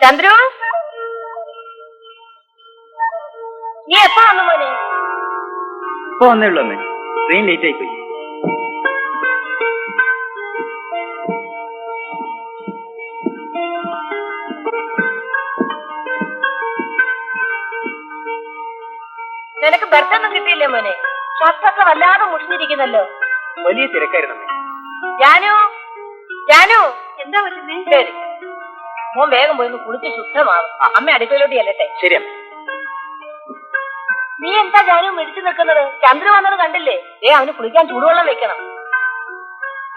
ചന്ദ്രു, നീ എപ്പോ വന്നു മോനെ? ഇപ്പൊ വന്നേ ഉള്ളൂ അമ്മേ, ട്രെയിൻ ലേറ്റ് ആയി പോയി. നിനക്ക് ബർത്തൊന്നും കിട്ടിയില്ലേ മോനെ? ഷർട്ടൊക്കെ വല്ലാതെ മുഷിഞ്ഞിരിക്കുന്നല്ലോ. വലിയ തിരക്കായിരുന്നു അമ്മേ. ജാനു ജാനു എന്താ പറയുന്നേ? മോൻ വേഗം പോയി ഒന്ന് കുളിച്ച് ശുദ്ധമാകും. അമ്മ അടുക്കളയിലോട്ട് ചെല്ലട്ടെ. ശരിയാ. നീ എന്താ ജാനു മിടിച്ചു നിൽക്കുന്നത്? ചന്ദ്രൻ വന്നത് കണ്ടില്ലേ? അവന് കുളിക്കാൻ ചൂടുവെള്ളം വെക്കണം.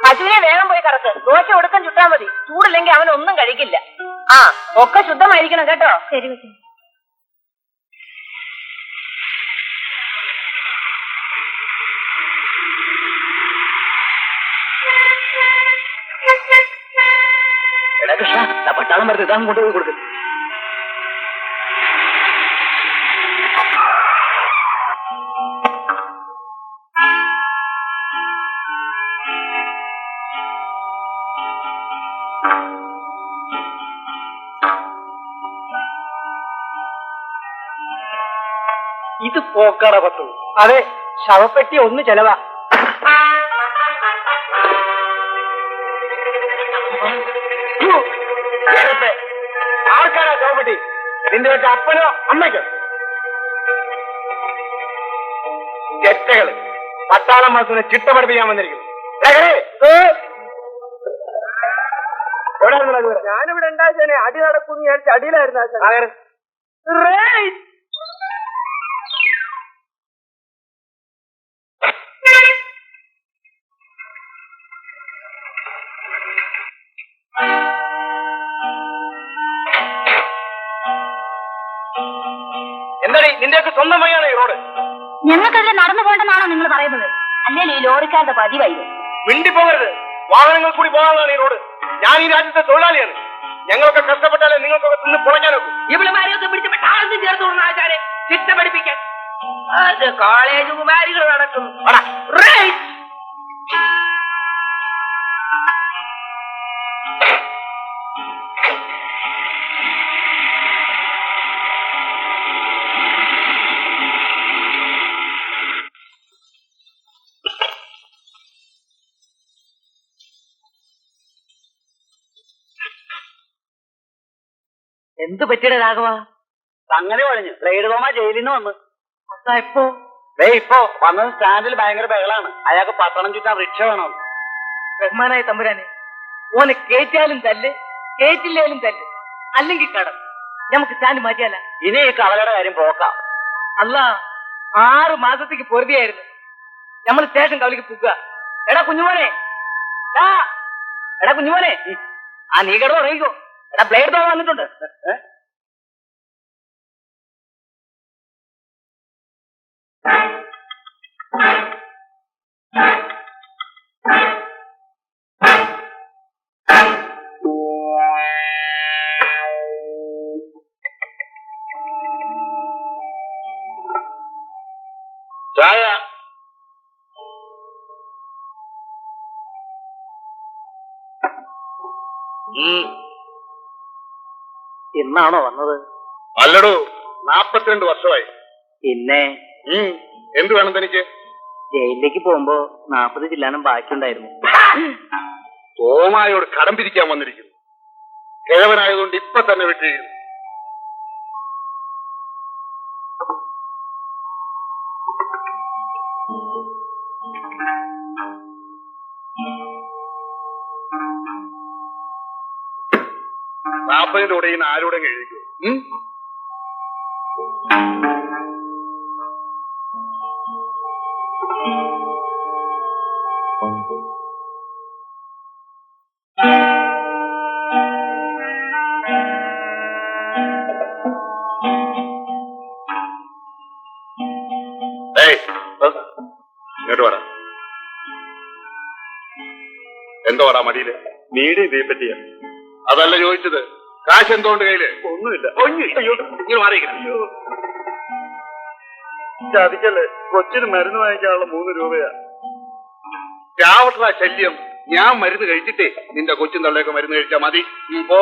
പശുവിനെ വേഗം പോയി കറക്ക്. ദോശ ഒടുക്കം ചുട്ടാ മതി. ചൂടില്ലെങ്കിൽ അവനൊന്നും കഴിക്കില്ല. ആ, ഒക്കെ ശുദ്ധമായിരിക്കണം കേട്ടോ. ശരി. എടാ കൃഷ്ണ, പട്ടാളം വരുന്നത് ഇതാ കൊണ്ടുപോയി കൊടുക്കും. ഇത് പോക്കാട പത്തു. അതെ, ശവപ്പെട്ടി ഒന്ന് ചെലവാ. ആർക്കാരാ ശവപ്പെട്ടി? നിന്റെ വെച്ച അപ്പനോ അമ്മയ്ക്കോ? ചെറ്റകള് പട്ടാളം മാസത്തിന് ചിട്ട പഠിപ്പിക്കാൻ വന്നിരിക്കുന്നു. ഞാനിവിടെ ഉണ്ടാച്ചേനെ അടി നടക്കുന്നു വിചാരിച്ച അടിയിലായിരുന്നു. എന്താടി നിന്റെയൊക്കെ സ്വന്തം വഴിയാണ് ഈ റോഡ്? ഞങ്ങൾക്കതിൽ നടന്നു പോകണ്ടെന്നാണോ നിങ്ങൾ പറയുന്നത്? അല്ലെങ്കിൽ ഈ ലോറിക്കാരുടെ പതിവായിരുന്നു. മിണ്ടിപ്പോകരുത്. വാഹനങ്ങൾ കൂടി പോകാനുള്ളതാണ് ഈ റോഡ്. ഞാൻ ഈ രാജ്യത്തെ തൊഴിലാളിയാണ്. ഞങ്ങളൊക്കെ കഷ്ടപ്പെട്ടാലേ നിങ്ങൾക്കൊക്കെ തിന്ന് പൊളയ്ക്കാനൊക്കും. ഇവിടെമാരെയൊക്കെ പിടിച്ച് പെട്ടാളത്തിൽ ചേർത്ത് കൊണ്ടു ആചാരെ ചിട്ട പഠിപ്പിക്കാൻ. അത് കോളേജ് കുമാരികൾ നടക്കുന്നു. എന്ത് പറ്റിയുടെ രാഘവ? അങ്ങനെ പറഞ്ഞു. ബ്ലേഡ് തോമ ജയിലിൽ നിന്ന് വന്ന്. ഇപ്പോ ഇപ്പോ വന്നത് സ്റ്റാൻഡിൽ ഭയങ്കര ബഹളാണ്. അയാൾക്ക് പട്ടണം ചുറ്റാൻ റിക്ഷ വേണം. ബഹുമാനായ തമ്പുരാനെ, ഓനെ കേറ്റാലും തല്ല്, കേറ്റില്ലേലും തല്ല്, അല്ലെങ്കിൽ കടം. നമുക്ക് സ്റ്റാൻഡ് മാറ്റിയാല. ഇനി ഈ കവലയുടെ കാര്യം പോക്കാം. അല്ല, 6 മാസത്തേക്ക് പൊറുതിയായിരുന്നു. നമ്മൾ സ്റ്റേഷൻ കവലിക്ക് പുക. എടാ കുഞ്ഞുമോനെ, എടാ കുഞ്ഞുമോനെ, ആ നീ കിടന്ന് ഉറങ്ങിക്കോ. എടാ ബ്ലേഡ് തോമ വന്നിട്ടുണ്ട്. ചായ. ഇന്നാണോ വന്നത്? അല്ലടോ, 42 വർഷമായി. പിന്നെ എന്ത് വേണം തനിക്ക്? ജയിലിലേക്ക് പോകുമ്പോ 40 ചില്ലാനും ബാക്കിയുണ്ടായിരുന്നു. തോമായോട് കടം പിരിക്കാൻ വന്നിരിക്കുന്നു. കിഴവനായതുകൊണ്ട് ഇപ്പൊ തന്നെ വിട്ടിരിക്കുന്നു. നാപ്പതിന്റെ കൂടെ ഇന്ന് ആരോടെ എഴുതിക്കോ. ഇങ്ങോട്ട് പറ. എന്തോ പറ മടിയില്? മീഡിയം തീപ്പറ്റിയ. അതല്ല ചോദിച്ചത്. കാശ് എന്തോണ്ട് കയ്യില്? ഒന്നുമില്ല. ഇങ്ങനെ മാറിയിരിക്കണം. ചതിക്കല്ലേ, കൊച്ചിന് മരുന്ന് വാങ്ങിക്കാനുള്ള 3 രൂപയാ. രാവട്ട ശല്യം. ഞാൻ മരുന്ന് കഴിച്ചിട്ടേ നിന്റെ കൊച്ചും തള്ളയൊക്കെ മരുന്ന് കഴിച്ചാ മതി. പോ.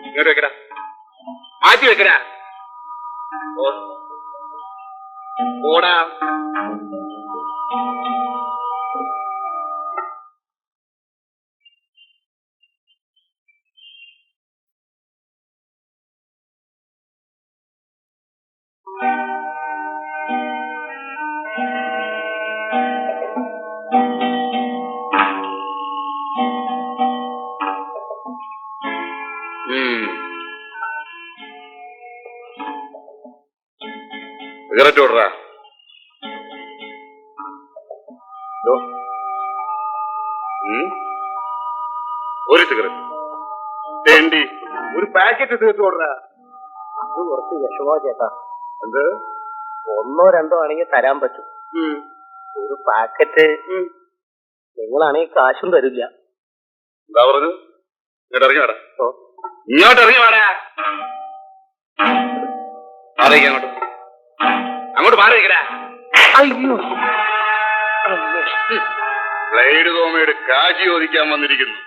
ഇങ്ങോട്ട് വെക്കടാ, മാറ്റി വെക്കടാ. ഓടാ. സിഗരറ്റ് ഓടറാ. ഒരു സിഗരറ്റ് വേണ്ടി ഒരു പാക്കറ്റ് തീർത്ത് ഓടറാ. അത് കുറച്ച് വിഷമോ ചേട്ടാ. എന്ത്? 1 2 ആണെങ്കിൽ തരാൻ പറ്റും. ഒരു പാക്കറ്റ് നിങ്ങളാണെങ്കിൽ കാശും തരില്ല. എന്താ പറഞ്ഞു? ഇങ്ങോട്ട് ഇറങ്ങി വേടാ. ഇങ്ങോട്ട് ഇറങ്ങി വേടാ. മാറിയിരിക്ക അങ്ങോട്ട്. അങ്ങോട്ട് മാറിയിരിക്കടാ. അയ്യോ, ബ്ലേഡ് തോമയുടെ കാശി ചോദിക്കാൻ വന്നിരിക്കുന്നു.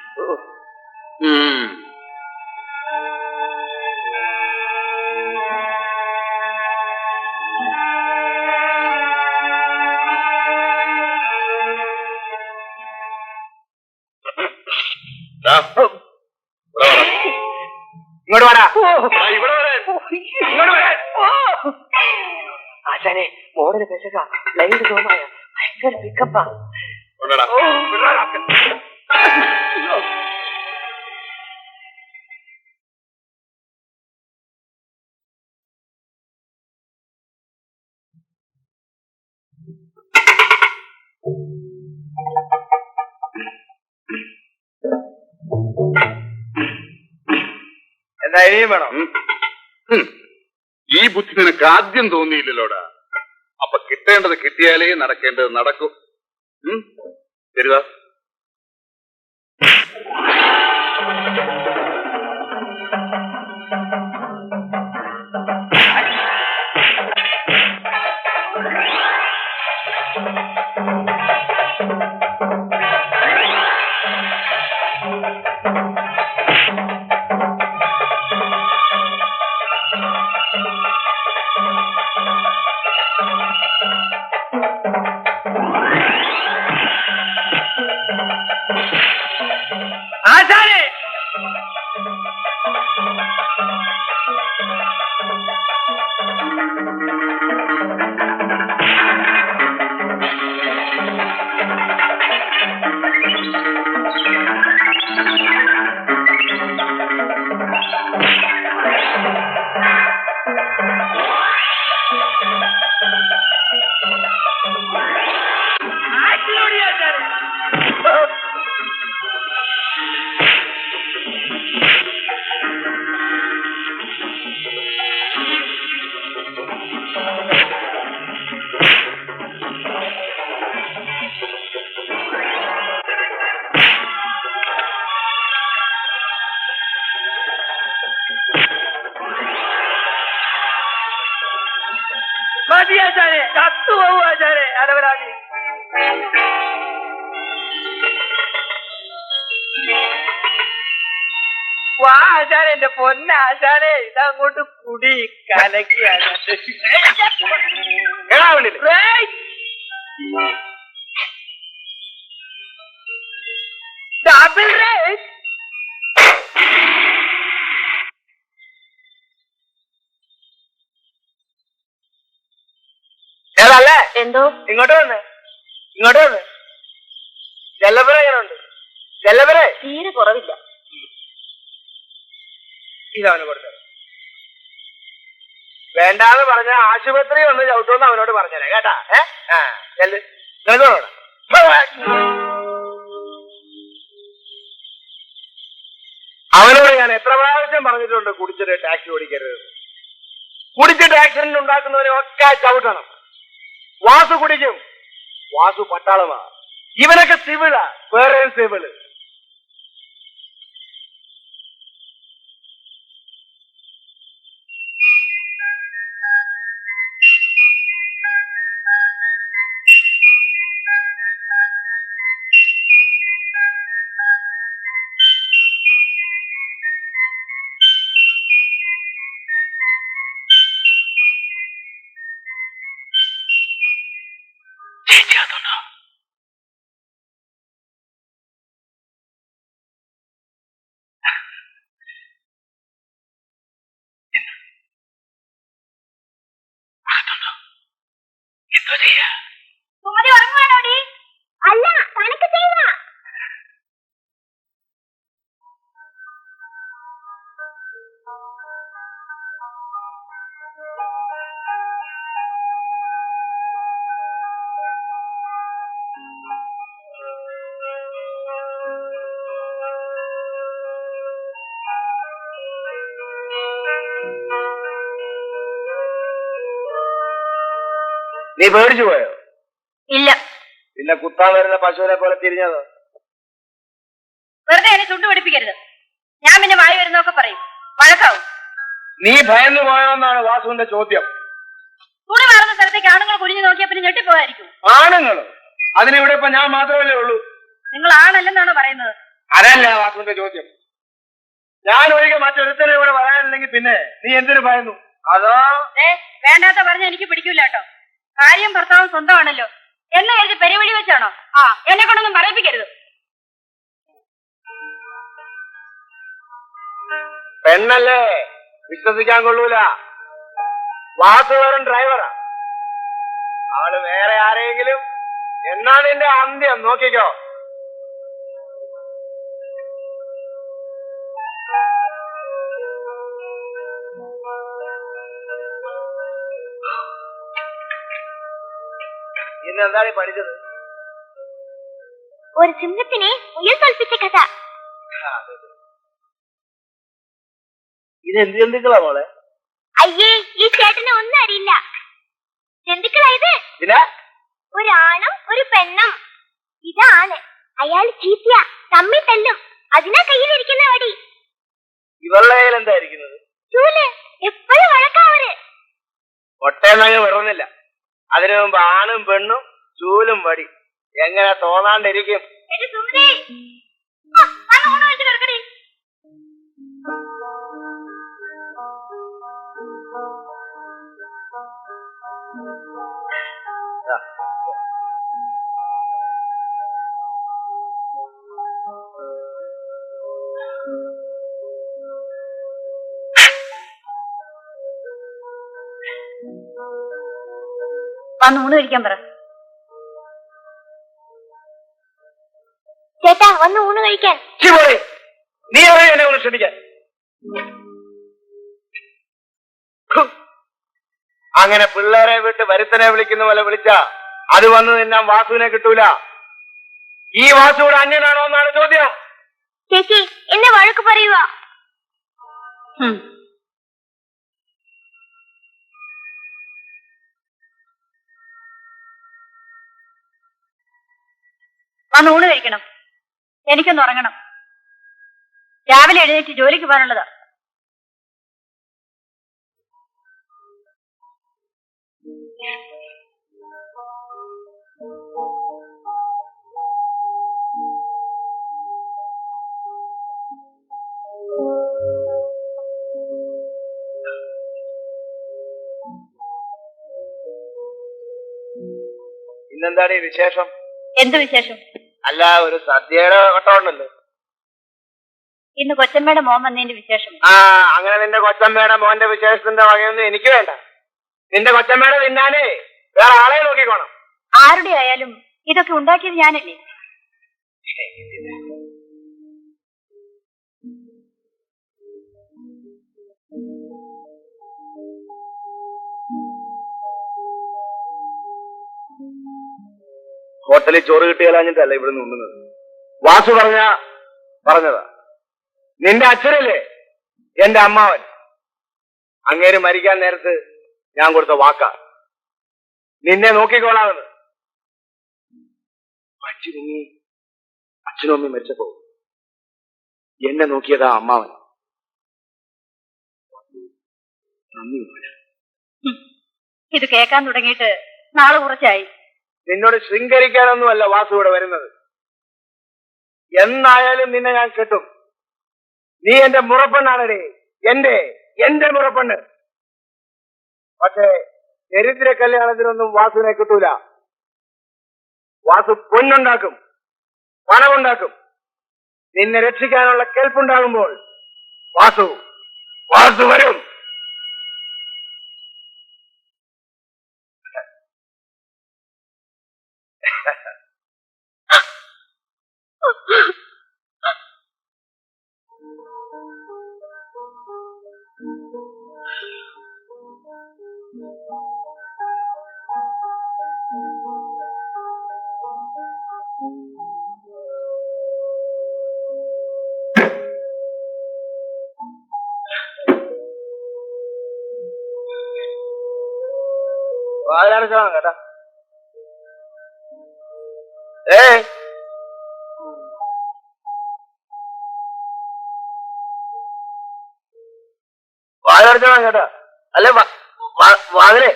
ഇങ്ങോട്ട് വാടാ. ഇവിടെ വരാൻ. ഇങ്ങോട്ട് വരാൻ. ആശാനെ, മോഡല് പെശക, ലൈറ്റ് തോമായ ഭയങ്കര പിക്കപ്പാ. കൊണ്ടടാ. എന്താ ഇനിയും വേണം? ഈ ബുദ്ധി നിനക്ക് ആദ്യം തോന്നിയില്ലല്ലോടാ. അപ്പൊ കിട്ടേണ്ടത് കിട്ടിയാലേ നടക്കേണ്ടത് നടക്കും. ശരിതാ. ആശാനെ, മതി ആശാനെ, കത്തുപോകും ആശാനെ. അലവരാതി. വാ ആശാനെ, എന്റെ പൊന്നാശാനെ, ഇതങ്ങോട്ട് കുടി കലക്കി ഡബിൾ റേറ്റ്. ഏതല്ലേ? എന്തോ ഇങ്ങോട്ട് വന്ന്, ഇങ്ങോട്ട് വന്ന്. ചെല്ലപ്പുര എങ്ങനെയുണ്ട്? ചെല്ലപ്പുര തീരെ കുറവില്ല. ഇതവന് കൊടുത്തത്. വേണ്ടാന്ന് പറഞ്ഞ ആശുപത്രി ഒന്ന് ചവിട്ടുമെന്ന് അവനോട് പറഞ്ഞേരെ കേട്ടാ. ചെല്ല്. അവനോട് ഞാൻ എത്ര പ്രാവശ്യം പറഞ്ഞിട്ടുണ്ട് കുടിച്ചിട്ട് ടാക്സി ഓടിക്കരുത്. കുടിച്ചിട്ട് ആക്സിഡന്റ് ഉണ്ടാക്കുന്നവരെ ഒക്കെ ചവിട്ടണം. വാസു കുടിക്കും. വാസു പട്ടാളമാ. ഇവനൊക്കെ സിവിളാ, വേറെ സിവിള്. അല്ല, കണക്ക് ചെയ്യുക. നീ പേടിച്ചു പോയോ? ഇല്ല. പിന്നെ കുത്താൻ വരുന്ന പശുവിനെ പോലെ തിരിഞ്ഞതോ? വെറുതെ എന്നെ ചുണ്ടു പിടിപ്പിക്കരുത്. ഞാൻ പിന്നെ മായി വരുന്നൊക്കെ പറയും, വഴക്കാവും. നീ ഭയന്നു പോയോന്നാണ് വാസുവിന്റെ ചോദ്യം. തുണി മാറുന്ന സ്ഥലത്തേക്ക് ആണുങ്ങൾ കുനിഞ്ഞു നോക്കിയാൽ പിന്നെ ഞെട്ടിപ്പോകായിരിക്കും. ആണുങ്ങളോ? അതിനിവിടെ ഇപ്പൊ ഞാൻ മാത്രമല്ലേ ഉള്ളൂ. നിങ്ങൾ ആണല്ലെന്നാണോ പറയുന്നത്? അതല്ല വാസുവിന്റെ ചോദ്യം. ഞാൻ ഒഴികെ മറ്റൊരുത്തനെ ഇവിടെ വരാനില്ലെങ്കിൽ പിന്നെ നീ എന്തിനു ഭയന്നു? അതോ വേണ്ടാത്ത പറഞ്ഞ എനിക്ക് പിടിക്കൂല കേട്ടോ. ഭാര്യയും ഭർത്താവും സ്വന്തമാണല്ലോ എന്ന് കരുതി പെരുവഴി വെച്ചാണോ? എന്നെ കൊണ്ടൊന്നും പറയിപ്പിക്കരുത്. പെണ്ണല്ലേ, വിശ്വസിക്കാൻ കൊള്ളൂല. വാസു വെറും ഡ്രൈവറാ. അവള് വേറെ ആരെങ്കിലും എന്നാണ് എന്റെ അന്ത്യം. നോക്കിക്കോ. ഇന്ന് എന്താണ് പഠിച്ചത്? ഒരു സിംഹത്തിനെ മുയൽ തോൽപ്പിച്ച കഥ. ഇത് എന്ത് ജന്തുക്കളാ മോളെ? അയ്യേ, ഈ ചേട്ടനെ ഒന്നും അറിയില്ല. ജന്തുക്കളായത് പിന്നെ ഒരു ആണും ഒരു പെണ്ണും. ഇതാണ് അയാൾ ചീത്തിയ തമ്മി തല്ലും. അതിനാ കയ്യിലിരിക്കുന്ന വടി. ഇവളുടെ കയ്യിൽ എന്തായിരിക്കുന്നത്? ചൂല്. എപ്പോഴും വഴക്കാവര്. ഒട്ടേന്നങ്ങ് വിടുന്നില്ല. അതിനു മുമ്പ് ആണും പെണ്ണും ചൂലും വടി. എങ്ങനെ തോന്നാണ്ടിരിക്കും? എടി സുമതി, വന്ന് ഊണ് കഴിച്ച് കിടക്കടി. വന്ന് ഊണ് കഴിക്കാൻ പറ. ചേട്ടാ, വന്ന് ഊണ് കഴിക്കാൻ. നീ അറിയാം എന്നെ ഒന്ന് ക്ഷണിക്കാൻ. അങ്ങനെ പിള്ളേരെ വിട്ട് വരുത്തനെ വിളിക്കുന്ന പോലെ വിളിച്ചാ അത് വന്ന് നിന്നാൻ വാസുവിനെ കിട്ടൂല. ഈ വാസുവിടെ അന്യനാണോ എന്നാണ് ചോദ്യം. ചേച്ചി, എന്നെ വഴക്ക് പറയുക. വന്ന് ഊണ് കഴിക്കണം. എനിക്കൊന്ന് ഉറങ്ങണം. രാവിലെ എഴുന്നേറ്റ് ജോലിക്ക് പോകാനുള്ളതാ. ഇന്നെന്താണ് ഈ വിശേഷം? എന്ത് വിശേഷം? അല്ല, ഒരു സദ്യയുടെ വട്ടമുണ്ടല്ലോ. ഇന്ന് കൊച്ചമ്മയുടെ മോൻ വന്നതിന്റെ വിശേഷം. അങ്ങനെ നിന്റെ കൊച്ചമ്മയുടെ മോന്റെ വിശേഷത്തിന്റെ വകയൊന്നും എനിക്ക് വേണ്ട. നിന്റെ കൊച്ചമ്മയുടെ തിന്നാനേ വേറെ ആളെ നോക്കിക്കോണം. ആരുടെ ആയാലും ഇതൊക്കെ ഉണ്ടാക്കിയത് ഞാനല്ലേ. ഹോട്ടലിൽ ചോറ് കിട്ടിയാലാഞ്ഞിട്ടല്ല ഇവിടുന്ന് ഉണ്ണുന്നത്. വാസു പറഞ്ഞതാ. നിന്റെ അച്ഛനല്ലേ എന്റെ അമ്മാവൻ. അങ്ങേര് മരിക്കാൻ നേരത്ത് ഞാൻ കൊടുത്ത വാക്കാ, നിന്നെ നോക്കിക്കോളാമെന്ന്. അച്ഛനും അമ്മയും മരിച്ചപ്പോ എന്നെ നോക്കിയതാ അമ്മാവൻ. ഇത് കേൾക്കാൻ തുടങ്ങിയിട്ട് നാളെ കുറച്ചായി. നിന്നോട് ശൃംഗരിക്കാനൊന്നുമല്ല വാസു ഇവിടെ വരുന്നത്. എന്നായാലും നിന്നെ ഞാൻ കെട്ടും. നീ എന്റെ മുറപ്പെണ്ണാണേ, എന്റെ മുറപ്പെണ്ണ്. പക്ഷേ ദരിദ്ര കല്യാണത്തിനൊന്നും വാസുവിനെ കിട്ടൂല. വാസു പൊന്നുണ്ടാക്കും, പണമുണ്ടാക്കും. നിന്നെ രക്ഷിക്കാനുള്ള കെൽപ്പുണ്ടാകുമ്പോൾ വാസു വരും. വാതിലടച്ചോളാം കേട്ടാ. ഏ വാഴടച്ചോളാം കേട്ടോ. അല്ലെ വാങ്ങലേ.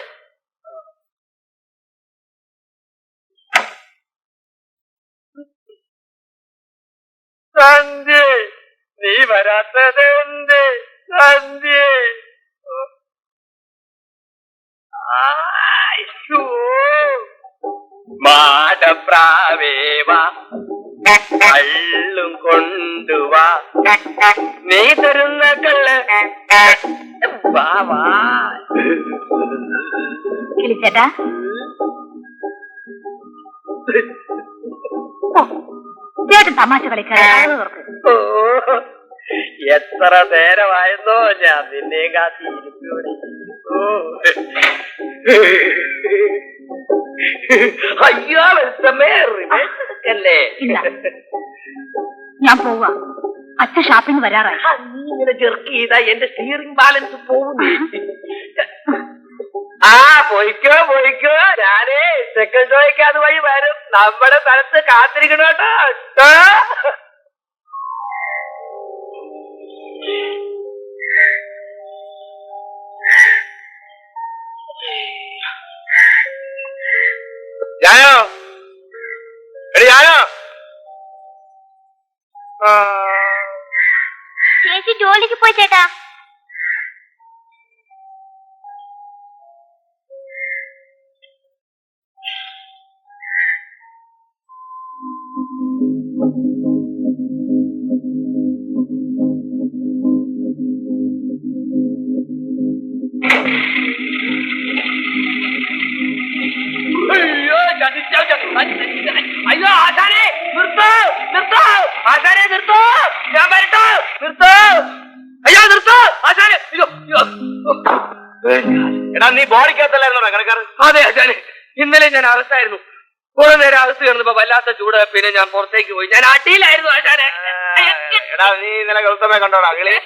സന്ധ്യ നീ വരാത്തത് എന്ത് സന്ധ്യ? മാടപ്രാവേവാ കള്ളും കൊണ്ടുവാ നീ തരുന്ന കള്ള് വാ വാ. കിളിച്ചേട്ടാ ചേട്ടൻ തമാശ കളിക്കാറ്. ഓ എത്ര നേരമായിരുന്നോ ഞാൻ നിന്നെ കാത്തിരിക്കൂടെ. അയ്യോ വെളുത്തമ്മേ റിമേക്കല്ലേ. ഇല്ല ഞാൻ പോവാ. അച്ഛൻ ഷാപ്പിംഗ് വരാറായി. നീ ഇങ്ങനെ ചെറുക്ക് ചെയ്താ എന്റെ സ്റ്റിയറിംഗ് ബാലൻസ് പോകുന്നേ. ആ പോയിക്കോ പോയിക്കോ. ഞാനേ സെക്കൻഡ് ഷോയ്ക്ക് അത് വഴി വരും. നമ്മുടെ സ്ഥലത്ത് കാത്തിരിക്കണം കേട്ടോ. ഞാനോ എടി ഞാനോ. ചേച്ചി ജോലിക്ക് പോയി ചേട്ടാ. അയ്യോ ആശാനെ നിർത്തോ നിർത്തോ. ആശാനെ നിർത്തോ. ഞാൻ വരട്ടോ. നിർത്തോ. അയ്യോ നിർത്തോ ആശാനെ. അയ്യോ എടാ നീ ബോഡിക്കകത്തല്ലായിരുന്നോ കിടക്കാറ്? അതെ ആശാനെ. ഇന്നലെ ഞാൻ അറസ്റ്റായിരുന്നു. കുറെ നേരം അകത്ത് കിടന്നപ്പോ വല്ലാത്ത ചൂട്. പിന്നെ ഞാൻ പുറത്തേക്ക് പോയി. ഞാൻ അടിയിലായിരുന്നു ആശാനെ. എടാ നീ ഇന്നലെ ഗൗതമെ കണ്ടോടാ കിളി?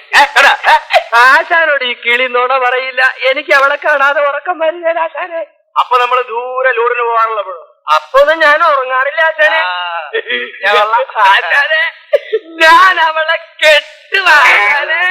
ആശാനോട് ഈ കിളി നുണ പറയില്ല. എനിക്ക് അവളെ കാണാതെ ഉറക്കം വരില്ല ആശാനെ. അപ്പൊ നമ്മള് ദൂരെ ലൂറിന് പോകാറുള്ളപ്പോഴും അപ്പൊ ഒന്നും ഞാൻ ഉറങ്ങാറില്ല ആശാനെ. ആശാനെ ഞാൻ അവളെ കെട്ടുവാശാനെ.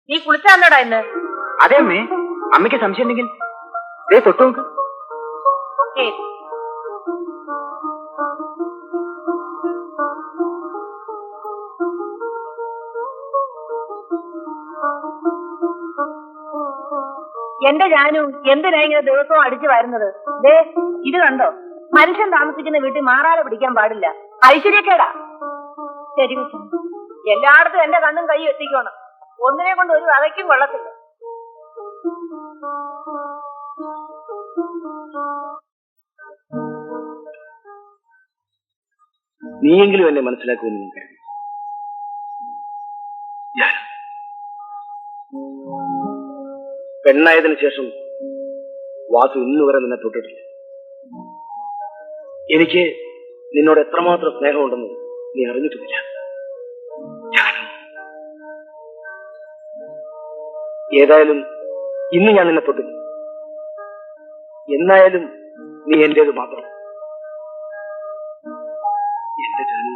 നീ കുളിച്ചാന്നോടാ ഇന്ന്? അതെ അമ്മേ. അമ്മയ്ക്ക് സംശയം ഉണ്ടെങ്കിൽ തൊട്ടു നോക്ക്. ശരി. എന്റെ ജാനു എന്തിനാ ഇങ്ങനെ ദിവസവും അടിച്ചു വരുന്നത്? ദേ ഇത് കണ്ടോ, മനുഷ്യൻ താമസിക്കുന്ന വീട്ടിൽ മാറാതെ പിടിക്കാൻ പാടില്ല. ഐശ്വര്യക്കേടാ. ശരി കുട്ടി, എല്ലായിടത്തും എന്റെ കണ്ണും കൈ എത്തിക്കണം. ഒന്നിനെ കൊണ്ട് ഒരു വകയ്ക്കും കൊള്ളത്തില്ല. നീയെങ്കിലും എന്നെ മനസ്സിലാക്കുമെന്ന് ഞാൻ കരുതി. പെണ്ണായതിനു ശേഷം വാസു ഇന്നുവരെ നിന്നെ തൊട്ടിട്ടില്ല. എനിക്ക് നിന്നോട് എത്രമാത്രം സ്നേഹമുണ്ടെന്ന് നീ അറിഞ്ഞിട്ടുമില്ല. ഏതായാലും ഇന്ന് ഞാൻ നിന്നെ തൊട്ടില്ല. എന്നായാലും നീ എന്റേത് മാത്രം. എന്റെ ജാനു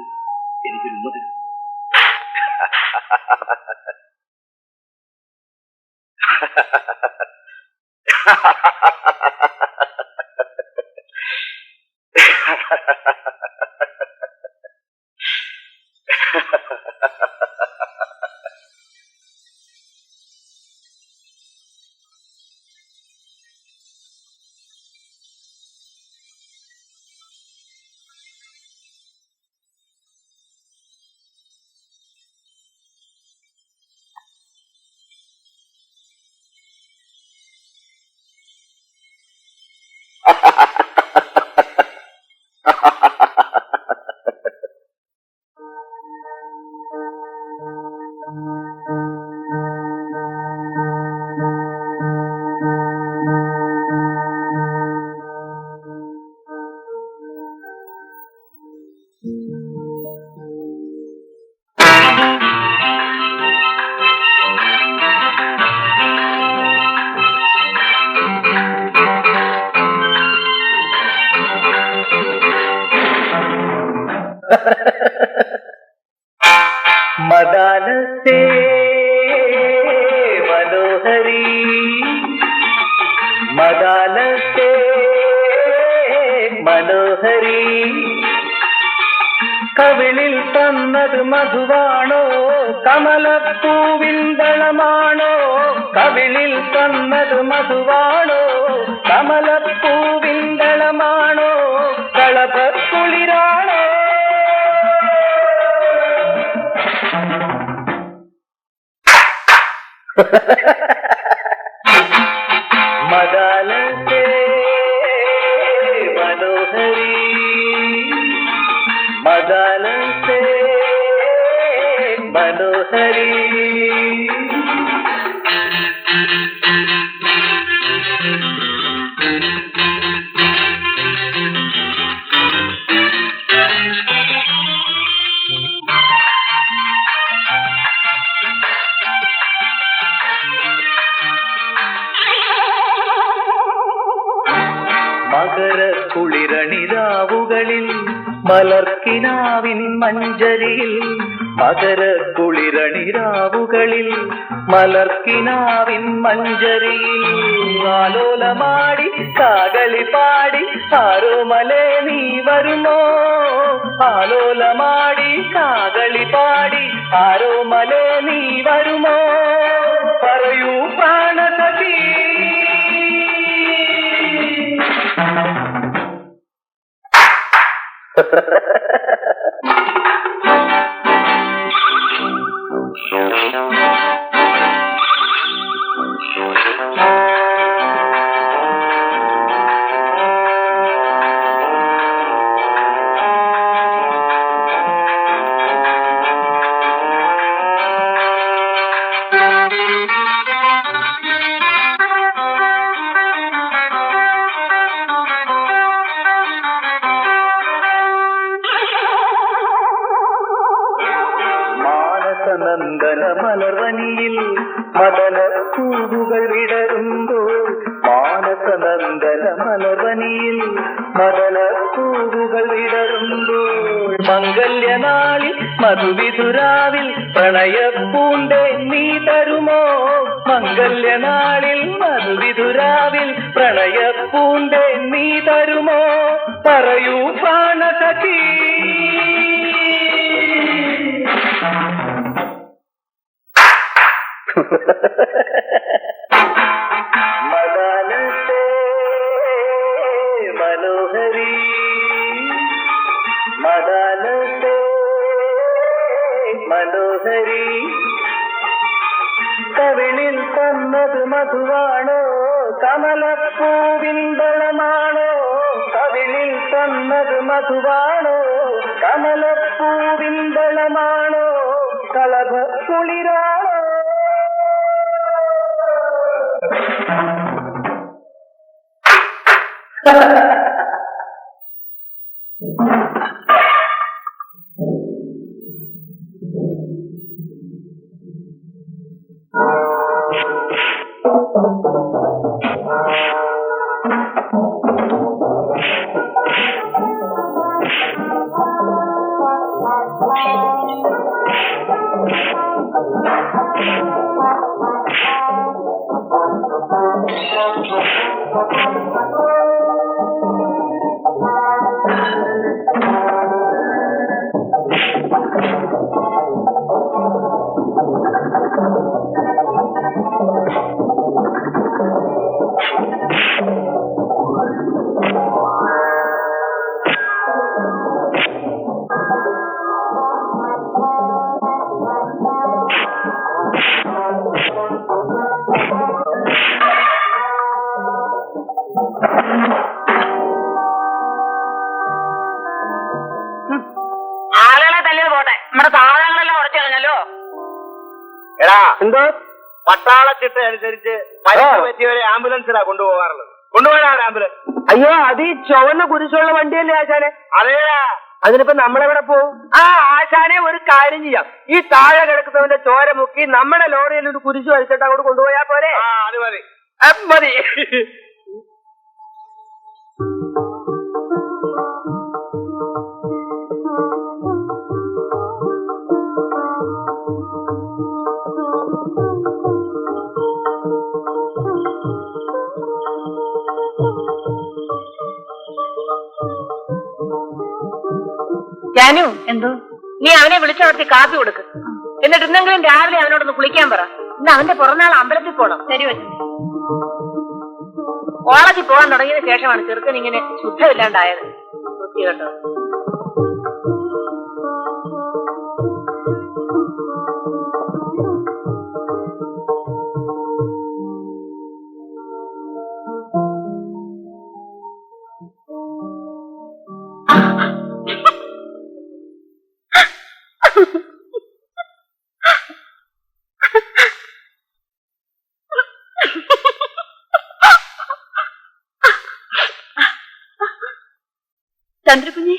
എനിക്കൊരു ഉമ്മ തരും. മദാലസേ മനോഹരി മദാലസേ മനോഹരി കവിളിൽ തന്നത് മധുവാണോ കമലപ്പൂവിന്തളമാണോ കവിളിൽ തന്നത് മധുവാണോ കമലപ്പൂവിന്തളമാണോ കളഭക്കുളിരാണോ മദാലസേ മനോഹരി മദാലസേ മനോഹരി മകര കുളിരണിരാവുകളിൽ മലർക്കിനാവിൻ മഞ്ചരിയിൽ മകര കുളിരണിരാവുകളിൽ മലർക്കിനാവിൻ മഞ്ചരിയിൽ ആലോലമാടി കാകളി പാടി ആരോമലേ നീ വരുമോ ആലോലമാടി കാകളി പാടി ആരോമലേ നീ വരുമോ പറയൂ പ്രാണസഖി നന്ദന മലർവനിയിൽ മദന പൂവുകൾ വിടരുമ്പോൾ മാനസനന്ദന മലർവനിയിൽ മദന പൂവുകൾ വിടരുമ്പോൾ മംഗല്യനാളിൽ മധുവിധുരാവിൽ പ്രണയപ്പൂണ്ടേ നീ തരുമോ മംഗല്യനാളിൽ മധുവിധുരാവിൽ പ്രണയപ്പൂണ്ടേ നീ തരുമോ പറയൂ പ്രാണസഖി മദാലസേ മനോഹരി മദാലസേ മനോഹരി കവിളിൽ തന്നത് മധുവാണോ കമലപ്പൂവിന്തളമാണോ കവിളിൽ തന്നത് മധുവാണോ കമലപ്പൂവിന്തളമാണോ കളഭക്കുളിരാണോ ആളുകളെ തല്ലിയത് പോട്ടെ നമ്മുടെ സാധനങ്ങളെല്ലാം ഉടച്ചു കളഞ്ഞല്ലോ. എടാ എന്തോ പട്ടാളച്ചിട്ട അനുസരിച്ച് മരിച്ചു പറ്റിയവരെ ആംബുലൻസിലാ കൊണ്ടുപോകാറുള്ളത്. കൊണ്ടുപോകാനാണ് ആംബുലൻസ്. അയ്യോ അത് ഈ ചുവന്ന കുരിശുള്ള വണ്ടിയല്ലേ ആശാനെ? അതേടാ. അതിനിപ്പോ നമ്മളെവിടെ പോവും? ആ ആശാനെ ഒരു കാര്യം ചെയ്യാം, ഈ താഴെ കിടക്കുന്നവന്റെ ചോര മുക്കി നമ്മുടെ ലോറിയിൽ ഒരു കുരിശു വരച്ചിട്ട് അങ്ങോട്ട് കൊണ്ടുപോയാ പോരെ? ആ അത് മതി. മതി. ജാനു, എന്തോ നീ അവനെ വിളിച്ചവർത്തി കാപ്പി കൊടുക്ക്. എന്നിട്ട് ഇന്നെങ്കിലും രാവിലെ അവനോടൊന്ന് കുളിക്കാൻ പറ. ഇന്ന് അവന്റെ പുറന്നാൾ അമ്പലത്തിൽ പോണം. ശരി വച്ചു. കോളേജിൽ പോകാൻ തുടങ്ങിയതിന് ശേഷമാണ് ചെറുക്കൻ ഇങ്ങനെ ശുദ്ധമില്ലാണ്ടായത്. കേട്ടോ. ചന്ദ്രകുഞ്ഞെ,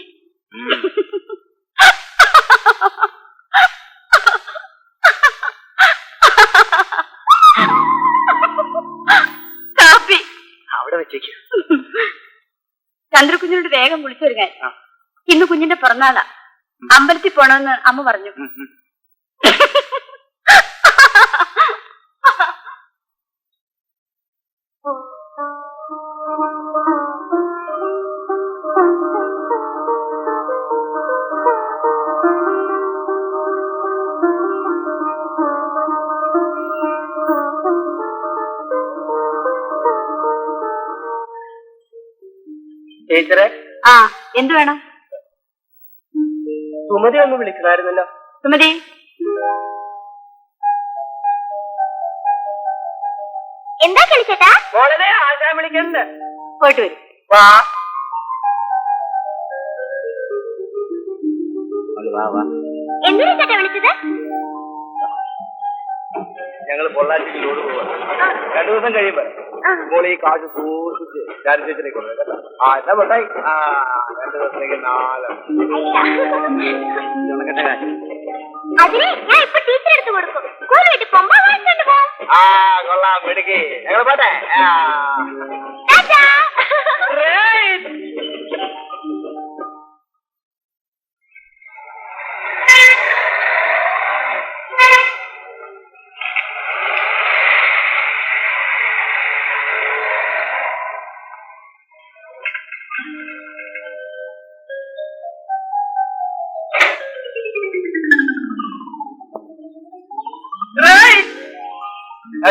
കാപ്പി അവിടെ വെച്ചേക്ക്. ചന്ദ്രകുഞ്ഞിനോട് വേഗം വിളിച്ചൊരുങ്ങാൻ. ഇന്ന് കുഞ്ഞിന്റെ പിറന്നാളാ. അമ്പലത്തിൽ പോണമെന്ന് അമ്മ പറഞ്ഞു. ടീച്ചറെ, ആ, എന്ത് വേണം? സുമതി ഒന്ന് വിളിക്കണമായിരുന്നല്ലോ. സുമതി, എന്താ കളിച്ചേട്ടാ? വളരെ ആശാൻ വിളിക്കണ്ട്. പോയിട്ട് വരും. വാ. എന്തിനാ ചേട്ടാ വിളിച്ചത്? ഞങ്ങൾ പൊള്ളാച്ചിക്ക് ലോഡ് പോവാ. 2 ദിവസം കഴിയുമ്പോ ഇപ്പോൾ ഈ കാശ് സൂക്ഷിച്ച് ചാരിത്രത്തിലേക്ക് കൊണ്ടുപോയി കേട്ടോ. ആ എന്നാ പൊട്ടായി. 2 ദിവസത്തേക്ക് 4 കാശ്. അതിനെ ഞാൻ ഇപ്പൊ ടീച്ചർ എടുത്ത് കൊടുക്കും. സ്കൂൾ വിട്ട് പോകുമ്പോ വാങ്ങിച്ചോണ്ട് പോ. കൊള്ളാം, മിടുക്കി. ഞങ്ങൾ പോട്ടെ. ടാറ്റാ.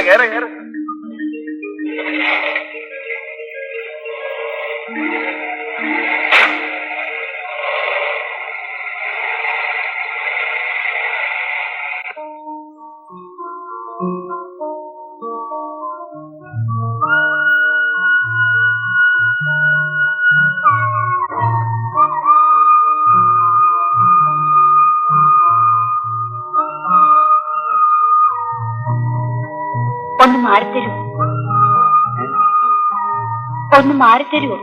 കേറ് കേറ്. ഒന്ന് മാറിത്തരൂ, ഒന്ന് മാറിത്തരുവോ?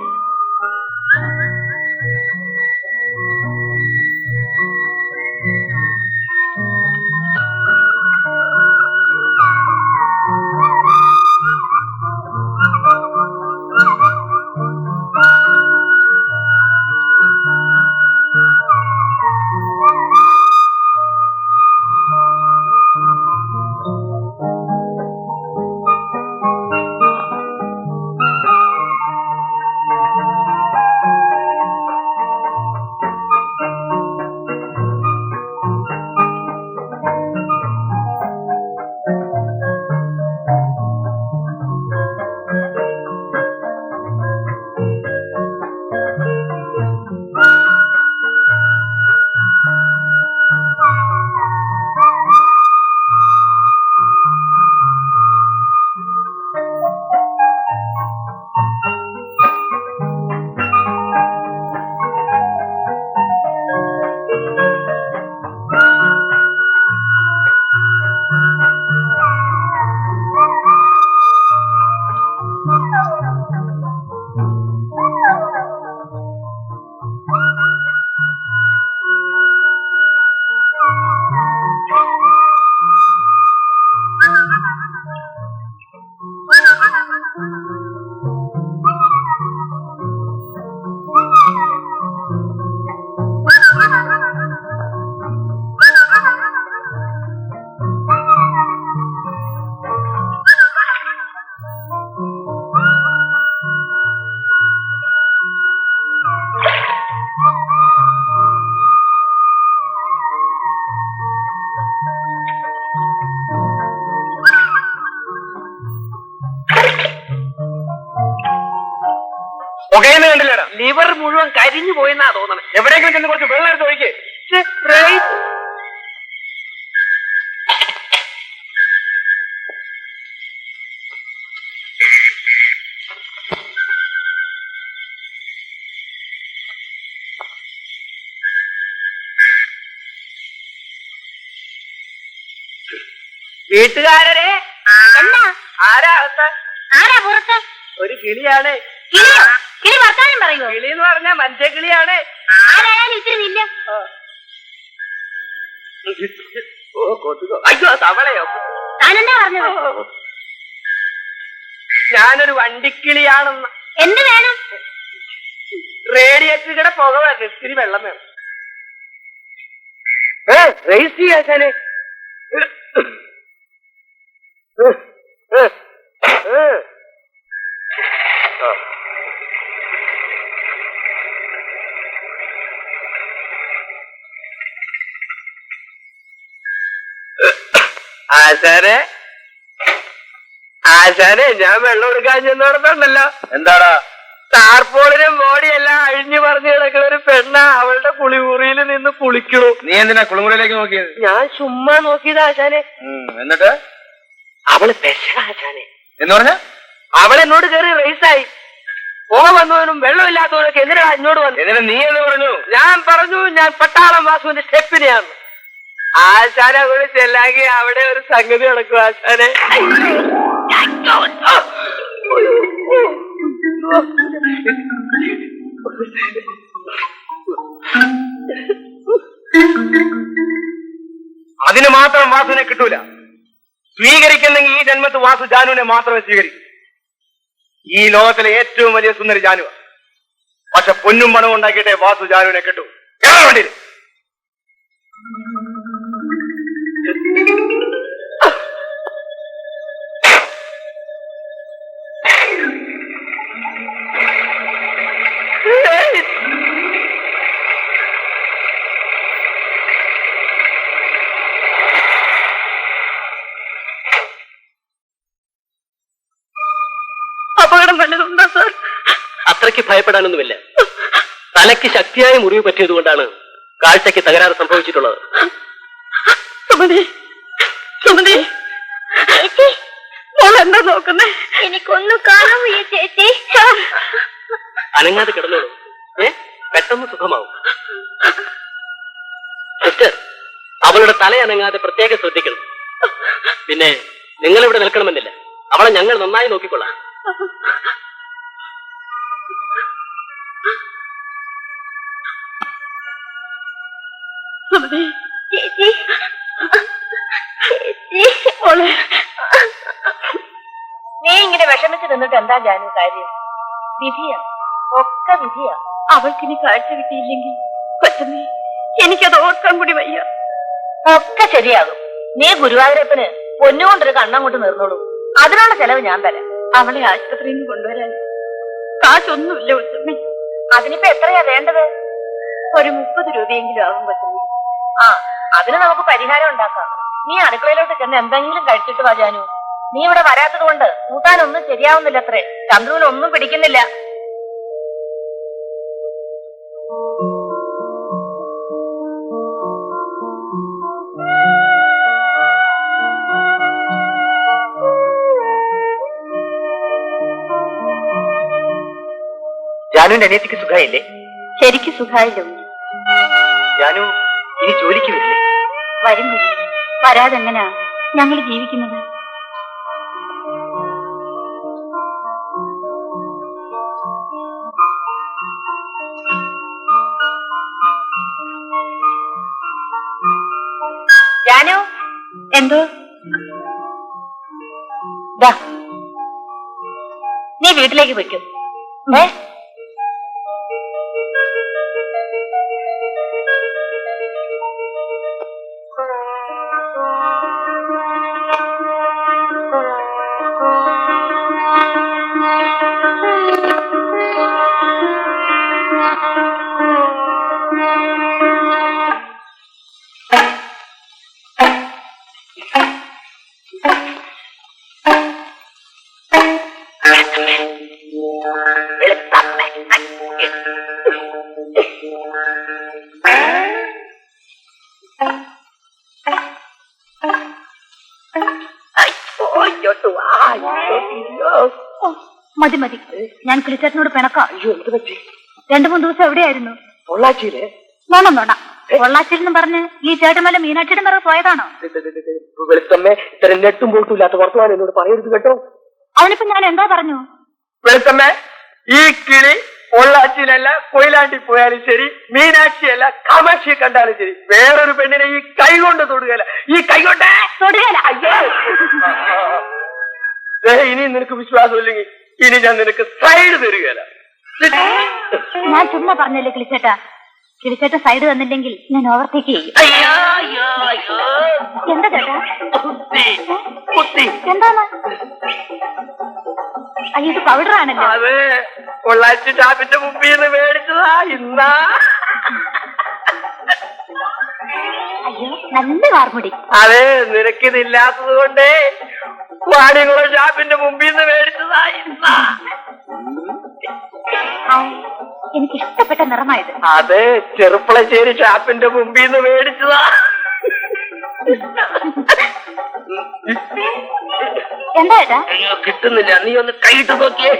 പുകയെന്ന് കണ്ടില്ലടാ. ലിവർ മുഴുവൻ കരിഞ്ഞു പോയെന്നാ തോന്നണേ. എവിടെയെങ്കിലും ചെന്ന് കുറച്ച് വെള്ളം എടുത്ത് ഒഴിക്കേ. വീട്ടുകാരെ എന്താ ആരാ അവസ്ഥ? ആരാ പുറത്ത്? ഒരു കിളിയാണ്. കിളിയോ? കിളി വർത്താനം പറയുമോ? കിളി എന്ന് പറഞ്ഞാൽ മനുഷ്യ കിളിയാണ്. ആരായാലും ഇത്തിരി നില്ല. ഓ കൊതുകോ? അയ്യോ തവളയോ? താനെന്താ പറഞ്ഞത്? ഞാനൊരു വണ്ടിക്കിളിയാണെന്ന്. എന്ത് വേണം? റേഡിയേറ്ററുടെ പുക വരണം, ഇത്തിരി വെള്ളം വേണം. റേസ് ചെയ്യാശാനെ. ആശാനെ ആശാനെ, ഞാൻ വെള്ളം എടുക്കാൻ ചെന്നോടത്തുണ്ടല്ലോ. എന്താടാ? ടാർപോളിനും ബോഡിയെല്ലാം അഴിഞ്ഞു പറഞ്ഞു കിടക്കുന്ന ഒരു പെണ്ണ അവളുടെ കുളിമുറിയിൽ നിന്ന് കുളിക്കണു. നീ എന്തിനാ കുളിമുറിയിലേക്ക് നോക്കിയത്? ഞാൻ ചുമ്മാ നോക്കിയത് ആശാനെ. എന്നിട്ട് അവള് പെശ ആശാനെ. എന്ന് പറഞ്ഞ അവൾ എന്നോട് കയറി റേസായി. പോക വന്നവനും വെള്ളമില്ലാത്തവനൊക്കെ എന്തിനാ എന്നോട് വന്നു? എന്നിട്ട് നീ എന്ന് പറഞ്ഞു? ഞാൻ പറഞ്ഞു ഞാൻ പട്ടാളം വാസുവിന്റെ സ്റ്റെപ്പിനെയാണ്. ആശാനെ അവിടെ ചെല്ലാങ്കി അവിടെ ഒരു സംഗതി നടക്കും ആശാനെ. അതിന് മാത്രം വാസുവിനെ കിട്ടൂല. സ്വീകരിക്കുന്നെങ്കിൽ ഈ ജന്മത്ത് വാസു ജാനുവിനെ മാത്രമേ സ്വീകരിക്കൂ. ഈ ലോകത്തിലെ ഏറ്റവും വലിയ സുന്ദരി ജാനുവ. പക്ഷെ പൊന്നും പണവും ഉണ്ടാക്കിയിട്ടേ വാസു ജാനുവിനെ കിട്ടൂ. വേണ്ടി അപകടം വല്ലതുണ്ടോ സാർ? അത്രയ്ക്ക് ഭയപ്പെടാനൊന്നുമില്ല. തലയ്ക്ക് ശക്തിയായ മുറിവ് പറ്റിയതുകൊണ്ടാണ് കാഴ്ചയ്ക്ക് തകരാറ് സംഭവിച്ചിട്ടുള്ളത്. സുമതി, സുമതി, ചേച്ചി, മോളെന്താ നോക്കുന്നേ? എനിക്കൊന്നും കാണാൻ വയ്യ ചേച്ചി. അനങ്ങാതെ കിടന്നോളൂ. പെട്ടെന്ന് സുഖമാവും. സിസ്റ്റർ, അവളുടെ തല അനങ്ങാതെ പ്രത്യേകം ശ്രദ്ധിക്കണം. പിന്നെ നിങ്ങൾ ഇവിടെ നിൽക്കണമെന്നില്ല. അവളെ ഞങ്ങൾ നന്നായി നോക്കിക്കൊള്ളാം. സുമതി, ചേച്ചി, ചേച്ചി, മോളെ. നീ ഇങ്ങനെ വിഷമിച്ച് നിന്നിട്ട് എന്താ ജാനു കാര്യം? വിധിയാ, ഒക്കെ വിധിയാ. അവൾക്കിനി കാഴ്ച കിട്ടിയില്ലെങ്കിൽ കൊച്ചമ്മേ, എനിക്കത് ഓർക്കാൻ കൂടി വയ്യ. ഒക്കെ ശരിയാകും. നീ ഗുരുവായൂരപ്പന് പൊന്നുകൊണ്ടൊരു കണ്ണങ്ങോട്ട് നിർന്നോളൂ. അതിനുള്ള ചെലവ് ഞാൻ തരാം. അവളെ ആശുപത്രിയിൽ നിന്ന് കൊണ്ടുവരാൻ കാശൊന്നുമില്ല കൊച്ചമ്മേ. അതിനിപ്പോ എത്രയാ വേണ്ടത്? ഒരു 30 രൂപയെങ്കിലും ആകും കൊച്ചമ്മേ. ആ, അതിന് നമുക്ക് പരിഹാരം ഉണ്ടാക്കാം. നീ അടുക്കളയിലോട്ട് ചെന്ന് എന്തെങ്കിലും കഴിച്ചിട്ട് വാ ജാനു. നീ ഇവിടെ വരാത്തത് കൊണ്ട് കൂട്ടാനൊന്നും ശരിയാവുന്നില്ല. അത്രേ, ചന്ദ്രുവിനൊന്നും പിടിക്കുന്നില്ല. ജാനുവിന്റെ അനിയത്തിക്ക് സുഖമായില്ലേ? ശരിക്ക് സുഖായില്ലോ. ജാനു ഇനി ജോലിക്ക് വരില്ലേ? വരും വരും. വരാതെങ്ങനാ ഞങ്ങൾ ജീവിക്കുന്നത്? ജാനു, എന്തോ? ദാ, നീ വീട്ടിലേക്ക് വെക്കും. രക്ഷപ്പെട്ടു. മതി മതി, ഞാൻ കിളിച്ചേട്ടനോട് പിണക്കാം. അയ്യോ, എന്ത് പറ്റി? 2-3 ദിവസം എവിടെയായിരുന്നു? പൊള്ളാച്ചിയിലെ നോണ പൊള്ളാച്ചിലെന്ന് പറഞ്ഞ് ഈ ചേട്ടന്മല മീനാക്ഷിയുടെ പിറകെ പോയതാണോ? വെളുത്തമ്മേ, ഇത്തരം നെട്ടും പോട്ടും ഇല്ലാത്ത വർത്തമാനം എന്നോട് പറയരുത് കേട്ടോ. അവനിപ്പോ ഞാൻ എന്താ പറഞ്ഞു? വെളുത്തമ്മേ, ഈ കിളി പൊള്ളാച്ചിയിലല്ല കൊയിലാണ്ടി പോയാലും ശരി, മീനാക്ഷിയല്ല കാമാക്ഷിയെ കണ്ടാലും ശരി, വേറൊരു പെണ്ണിനെ ഈ കൈ കൊണ്ട് തൊടുകയല്ല. ഈ കൈ കൊണ്ട് തൊടുകയില്ല. അയ്യോ, ഇനി നിനക്ക് വിശ്വാസമില്ലെങ്കിൽ ഇനി ഞാൻ നിനക്ക് സൈഡ് തരികയല്ല. ഞാൻ ചുമ്മാ പറഞ്ഞല്ലേ കിളിച്ചേട്ടാ. കിളിച്ചേട്ട സൈഡ് തന്നില്ലെങ്കിൽ ഞാൻ ഓവർടേക്ക് ചെയ്യും. എന്താ ചേട്ടാ? എന്താണ്? അയ്യോ, ഇത് പൗഡറാണല്ലോ. അത് പൊള്ളാച്ചി ഷാപ്പിന്റെ മുമ്പിൽ നിന്ന് മേടിച്ചതാ ഇന്നാ. അയ്യോ, നല്ല വാർമുടി. അതെ, നിനക്കിതില്ലാത്തത് കൊണ്ട് വാണികുളം ഷാപ്പിന്റെ മുമ്പിൽ നിന്ന് മേടിച്ചതാ ഇന്നാ. എനിക്ക് ഇഷ്ടപ്പെട്ട നിറമായത്. അതെ, ചെറുപ്പളശ്ശേരി ഷാപ്പിന്റെ മുമ്പിൽ നിന്ന് മേടിച്ചതാ. എന്താ ഏട്ടാ? കിട്ടുന്നില്ല, നീ ഒന്ന് കൈയിട്ട് നോക്കിയേ.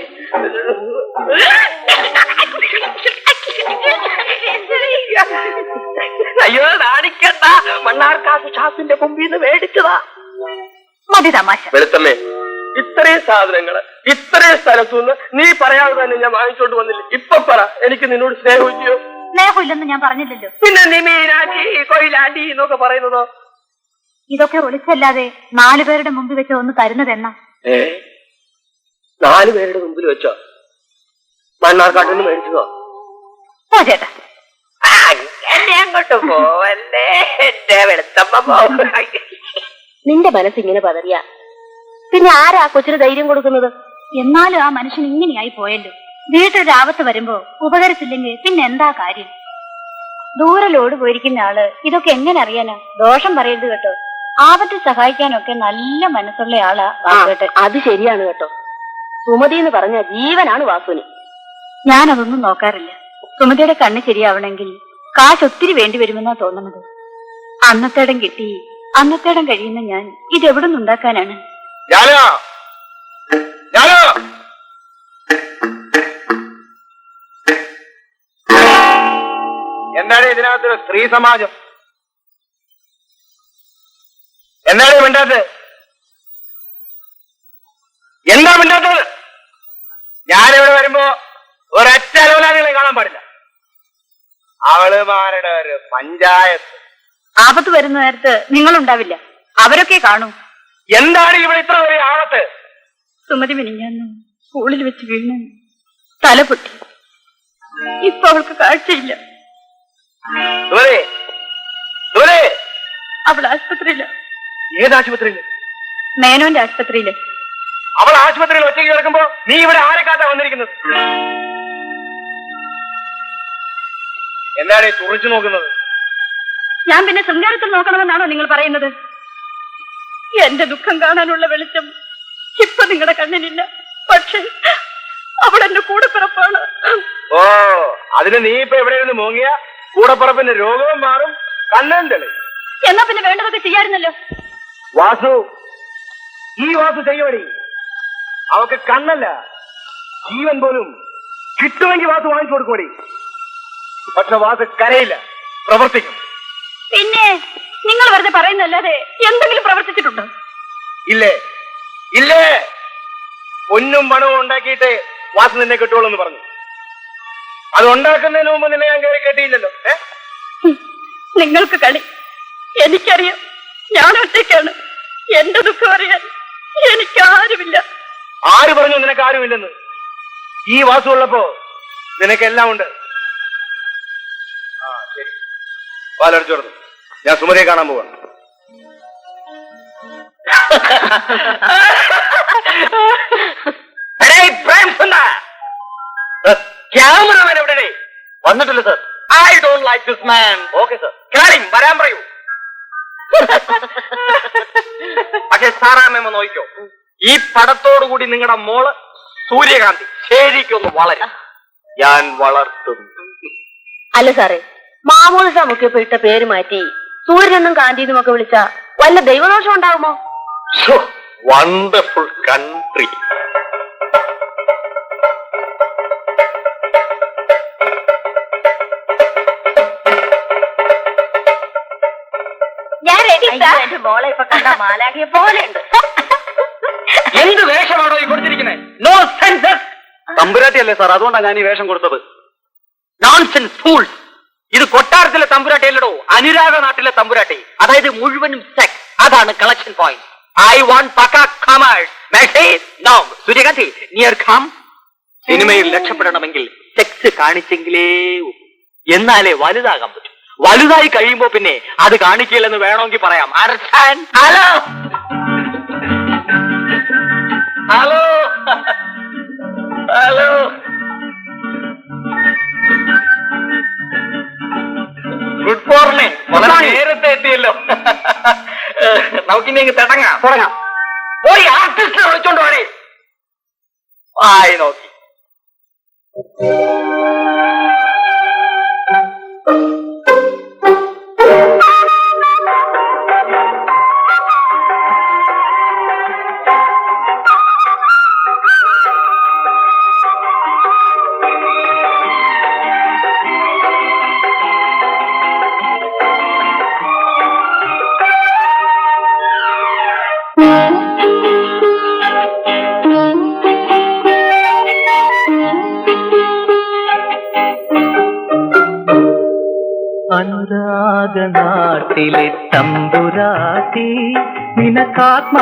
അയ്യോ, നാണിക്കണ്ട, മണ്ണാർക്കാട് ഷാപ്പിന്റെ മുമ്പിൽ നിന്ന് മേടിച്ചതാ. മതി തമാശ. വെളുത്തമ്മേ, ഇത്രയും സാധനങ്ങള് ഇത്രയും സ്ഥലത്തുനിന്ന് നീ പറയാതെ തന്നെ ഞാൻ വാങ്ങിച്ചോണ്ട് വന്നില്ല. ഇപ്പൊ പറ, എനിക്ക് നിന്നോട് സ്നേഹിക്കോ? സ്നേഹമില്ലെന്ന് ഞാൻ പറഞ്ഞില്ലല്ലോ. പിന്നെ നീ മീനാക്ഷി കൊയിലാണ്ടി എന്നൊക്കെ പറയുന്നതോ? ഇതൊക്കെ ഒളിച്ചല്ലാതെ 4 പേരുടെ മുമ്പിൽ വെച്ച് ഒന്ന് തരുന്നതെന്നാ? 4 പേരുടെ മുമ്പിൽ വെച്ചോ? മണ്ണാർക്കാട്ടിൽ നിന്ന് മേടിച്ചതോ? ഓ ചേട്ടാ, അങ്ങനെ അങ്ങോട്ട് പോവല്ലേ എന്റെ വെളുത്തമ്മ. നിന്റെ മനസ്സിങ്ങനെ പതറിയ പിന്നെ ആരാ കൊച്ചിന് ധൈര്യം കൊടുക്കുന്നത്? എന്നാലും ആ മനുഷ്യൻ ഇങ്ങനെയായി പോയല്ലോ. വീട്ടിലൊരു ആപത്ത് വരുമ്പോ ഉപകരിച്ചില്ലെങ്കിൽ പിന്നെ എന്താ കാര്യം? ദൂരെ ലോഡ് പോയിരിക്കുന്ന ആള് ഇതൊക്കെ എങ്ങനെ അറിയാനാ? ദോഷം പറയരുത് കേട്ടോ. ആപത്തിൽ സഹായിക്കാനൊക്കെ നല്ല മനസ്സുള്ള ആളാ വാസുവേട്ടൻ. അത് ശരിയാണ് കേട്ടോ. സുമതി എന്ന് പറഞ്ഞ ജീവനാണ് വാസുവിന്. ഞാനതൊന്നും നോക്കാറില്ല. സുമതിയുടെ കണ്ണ് ശരിയാവണമെങ്കിൽ കാശ് ഒത്തിരി വേണ്ടി വരുമെന്നാ തോന്നുന്നത്. അന്നത്തേടം കിട്ടി അന്നത്തേടം കഴിയുന്ന ഞാൻ ഇതെവിടെ നിന്നുണ്ടാക്കാനാണ്? എന്താണ് ഇതിനകത്തൊരു സ്ത്രീ സമാജം? എന്താണ് മിണ്ടാത്തത്? എന്താ മിണ്ടാത്തത്? ഞാനിവിടെ വരുമ്പോ ഒരൊറ്റ അലോലാദികളെ കാണാൻ പാടില്ല. അവളുമാരുടെ ഒരു പഞ്ചായത്ത്. ആപത്ത് വരുന്ന നേരത്ത് നിങ്ങളുണ്ടാവില്ല, അവരൊക്കെ കാണൂ. എന്താണ് ഇവിടെ ഇത്ര വലിയ ആപത്ത്? സുമതി മിനിഞ്ഞാന്ന് സ്കൂളിൽ വെച്ച് വീണ് തല പൊട്ടി. ഇപ്പൊ അവൾക്ക് കാഴ്ചയില്ല. അവൾ ആശുപത്രിയില്. ഏത് ആശുപത്രിയില്? മേനോന്റെ ആശുപത്രിയില്. അവൾ ആശുപത്രിയിൽ ഒറ്റയ്ക്ക് കിടക്കുമ്പോ നീ ഇവിടെ ആരെ കാത്താ വന്നിരിക്കുന്നത്? എന്താണ് തുറച്ചു നോക്കുന്നത്? ഞാൻ പിന്നെ ശൃംഗാരത്തിൽ നോക്കണമെന്നാണോ നിങ്ങൾ പറയുന്നത്? എന്റെ ദുഃഖം കാണാനുള്ള വെളിച്ചം ഇപ്പൊ നിങ്ങളുടെ കണ്ണിനില്ല. പക്ഷെ അവൾ എന്റെ കൂടെപ്പിറപ്പാണ്. ഓ, അതിന് നീ ഇപ്പൊ എവിടെ നിന്ന് മോങ്ങിയ കൂടെപ്പിറപ്പിന്റെ രോഗവും മാറും, കണ്ണൻ തെളി. എന്നാ പിന്നെ വേണ്ടതൊക്കെ ചെയ്യാറുന്നല്ലോ. വാസു, ഈ വാസു ചെയ്യോടി. അവക്ക് കണ്ണല്ല ജീവൻ പോലും കിട്ടുമെങ്കിൽ വാസു വാങ്ങിച്ചു കൊടുക്കൂടി. പക്ഷെ വാസു കരയില്ല, പ്രവർത്തിക്കും. പിന്നെ നിങ്ങൾ വെറുതെ പറയുന്നല്ലാതെ എന്തെങ്കിലും പ്രവർത്തിച്ചിട്ടുണ്ടോ? ഇല്ലേ ഇല്ലേ, പൊന്നും പണവും ഉണ്ടാക്കിയിട്ട് വാസു നിന്നെ കിട്ടുള്ളൂ എന്ന് പറഞ്ഞു. അത് ഉണ്ടാക്കുന്നതിന് മുമ്പ് നിന്നെ ഞാൻ കയറി കെട്ടിയില്ലല്ലോ. നിങ്ങൾക്ക് കളി. എനിക്കറിയാം, ഞാൻ ഒറ്റയ്ക്കാണ്. എന്റെ ദുഃഖം അറിയാൻ എനിക്കാരുമില്ല. ആര് പറഞ്ഞു നിനക്ക് ആരുമില്ലെന്ന്? ഈ വാസു ഉള്ളപ്പോ നിനക്കെല്ലാം ഉണ്ട്. ആ ശരി, പാലടിച്ചു കൊടുത്തു. ഞാൻ സുമതിയെ കാണാൻ പോവാ. ക്യാമറമാൻ എവിടെ? വന്നിട്ടില്ല sir. I don't like this man. Okay sir, കാര്യം വരാൻ പറയൂ. പക്ഷെ സാറാമ്മ നോക്കിക്കോ, ഈ പടത്തോടുകൂടി നിങ്ങളുടെ മോള് സൂര്യകാന്തി ശരിക്കൊന്ന് വളരും. ഞാൻ വളർത്തും. അല്ല സാറേ, മാമോദിസമൊക്കെ ഇപ്പൊ ഇട്ട പേര് മാറ്റി സൂര്യനെന്നും കാന്തിന്നും ഒക്കെ വിളിച്ച വല്ല ദൈവദോഷം ഉണ്ടാകുമോ? Wonderful country. ഞാൻ റെഡി എന്റെ മോളെ ഇപ്പൊ കണ്ട മാലാഖിയെ പോലെയുണ്ട്. എന്ത് വേഷമാണോ ഈ കൊടുത്തിരിക്കുന്നത്? No census. തമ്പുരാട്ടിയല്ലേ സാർ, അതുകൊണ്ടാണ് ഞാൻ ഈ വേഷം കൊടുത്തത്. Nonsense fools. ഇത് കൊട്ടാരത്തിലെ തമ്പുരാട്ടിയല്ലടോ, അനുരാഗ നാട്ടിലെ തമ്പുരാട്ടി. അതായത് മുഴുവനും സെക്സ്. അതാണ് കളക്ഷൻ പോയിന്റ്. ഐ വാണ്ട് പക്കാ കമേഴ്സ്. Message no. സൂര്യകാന്തി നിയർ കം. സിനിമയിൽ രക്ഷപ്പെടണമെങ്കിൽ സെക്സ് കാണിച്ചെങ്കിലേ എന്നാലേ വലുതാകാൻ പറ്റും. വലുതായി കഴിയുമ്പോ പിന്നെ അത് കാണിക്കില്ലെന്ന് വേണമെങ്കിൽ പറയാം. Hello hello hello good morning. വളരെ നേരത്തെ എത്തിയല്ലോ. നമുക്കിനി തുടങ്ങാം. പോയി ആർട്ടിസ്റ്റിനെ വിളിച്ചോണ്ട് പോണേ. ആയി നോക്കി. അനുരാഗനാട്ടിലെ തമ്പുരാട്ടി നിനക്കാത്മാവിലാകെ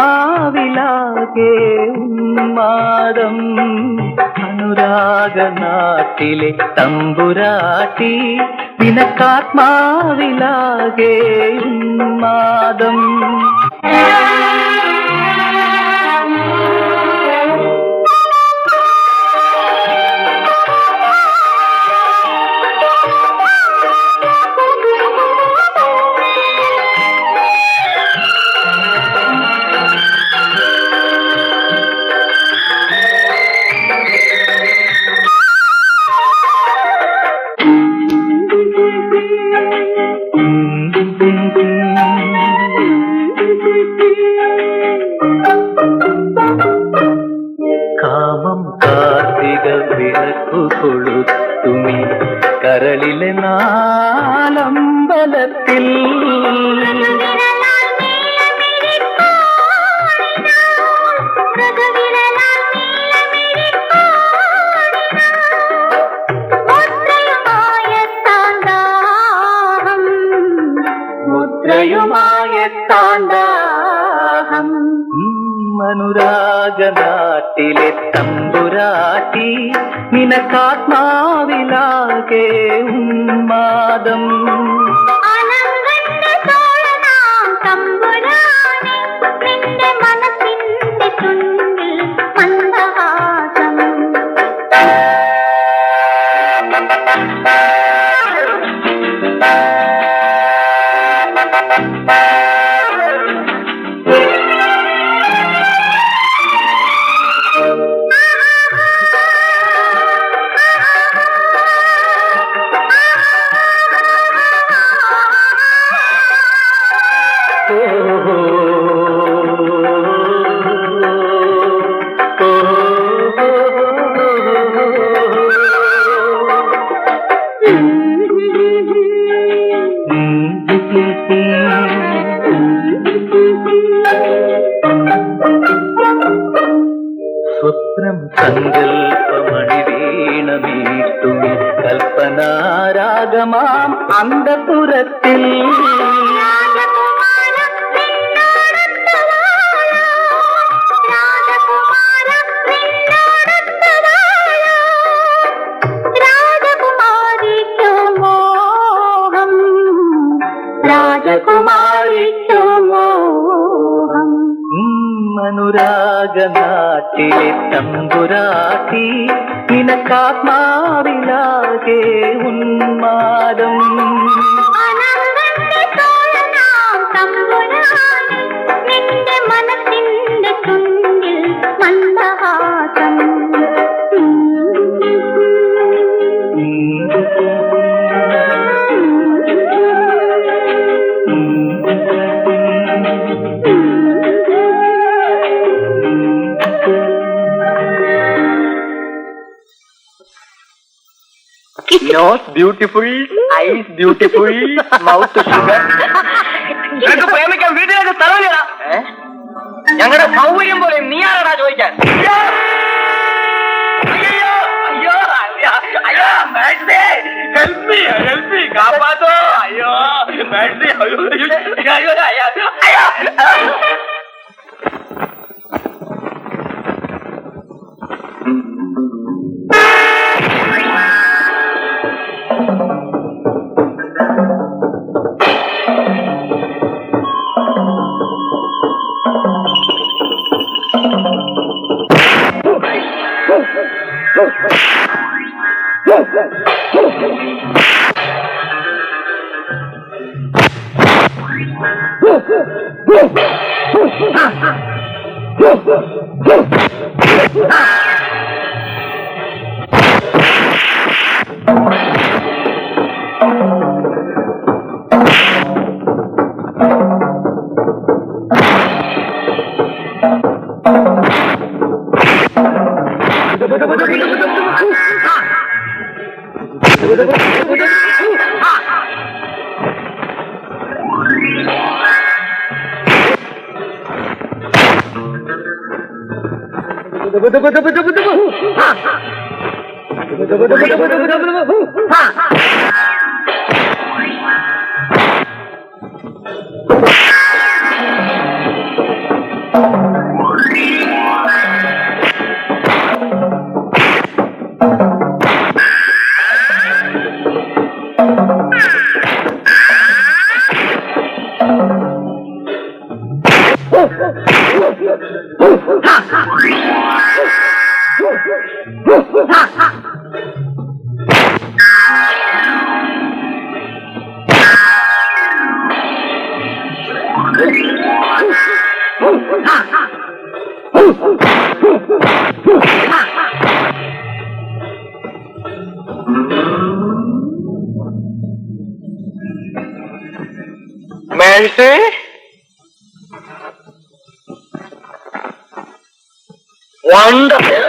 ഉന്മാദം. അനുരാഗനാട്ടിലെ തമ്പുരാട്ടി നിനക്കാത്മാവിലാകെ ഉന്മാദം. കാമം കാർത്തിക വിളക്കു കൊളുത്തുമി കരളിലെ നാലമ്പലത്തിൽ. മുദ്രയുമായ താണ്ഡാഹം. അനുരാഗനാട്ടിലെ തമ്പുരാട്ടി നിനക്കാത്മാവിലാകെ ഉന്മാദം. സ്വപ്നം സങ്കൽപ്പമണി വീണമീട്ടുമി കൽപ്പനാരാഗമാം അന്തപുരത്തിൽ. രാജകുമാരിക്കോ മോഹം. അനുരാഗനാട്ടിലെ തമ്പുരാട്ടി നിനക്കാത്മാവിലാകെ ഉന്മാദം. നിന്റെ മനസ്സിന്റെ ചുണ്ടിൽ മന്ദഹാസം. Nose beautiful, eyes beautiful, mouth sugar. നിനക്ക് പ്രേമിക്കാൻ വീട്ടിലേക്ക് സ്ഥലമില്ലടാ. ഞങ്ങളുടെ സൗകര്യം പോലെ നീ ആരാടാ ചോദിക്കാൻ? അയ്യോ അയ്യോ അയ്യോ അയ്യോ മാഡ്സേ, ഹെൽപ് മീ, ഹെൽപ് മീ, കാപ്പാത്തോ. അയ്യോ മാഡ്സേ, അയ്യോ അയ്യോ അയ്യോ അയ്യോ. Mercy? Wonderful.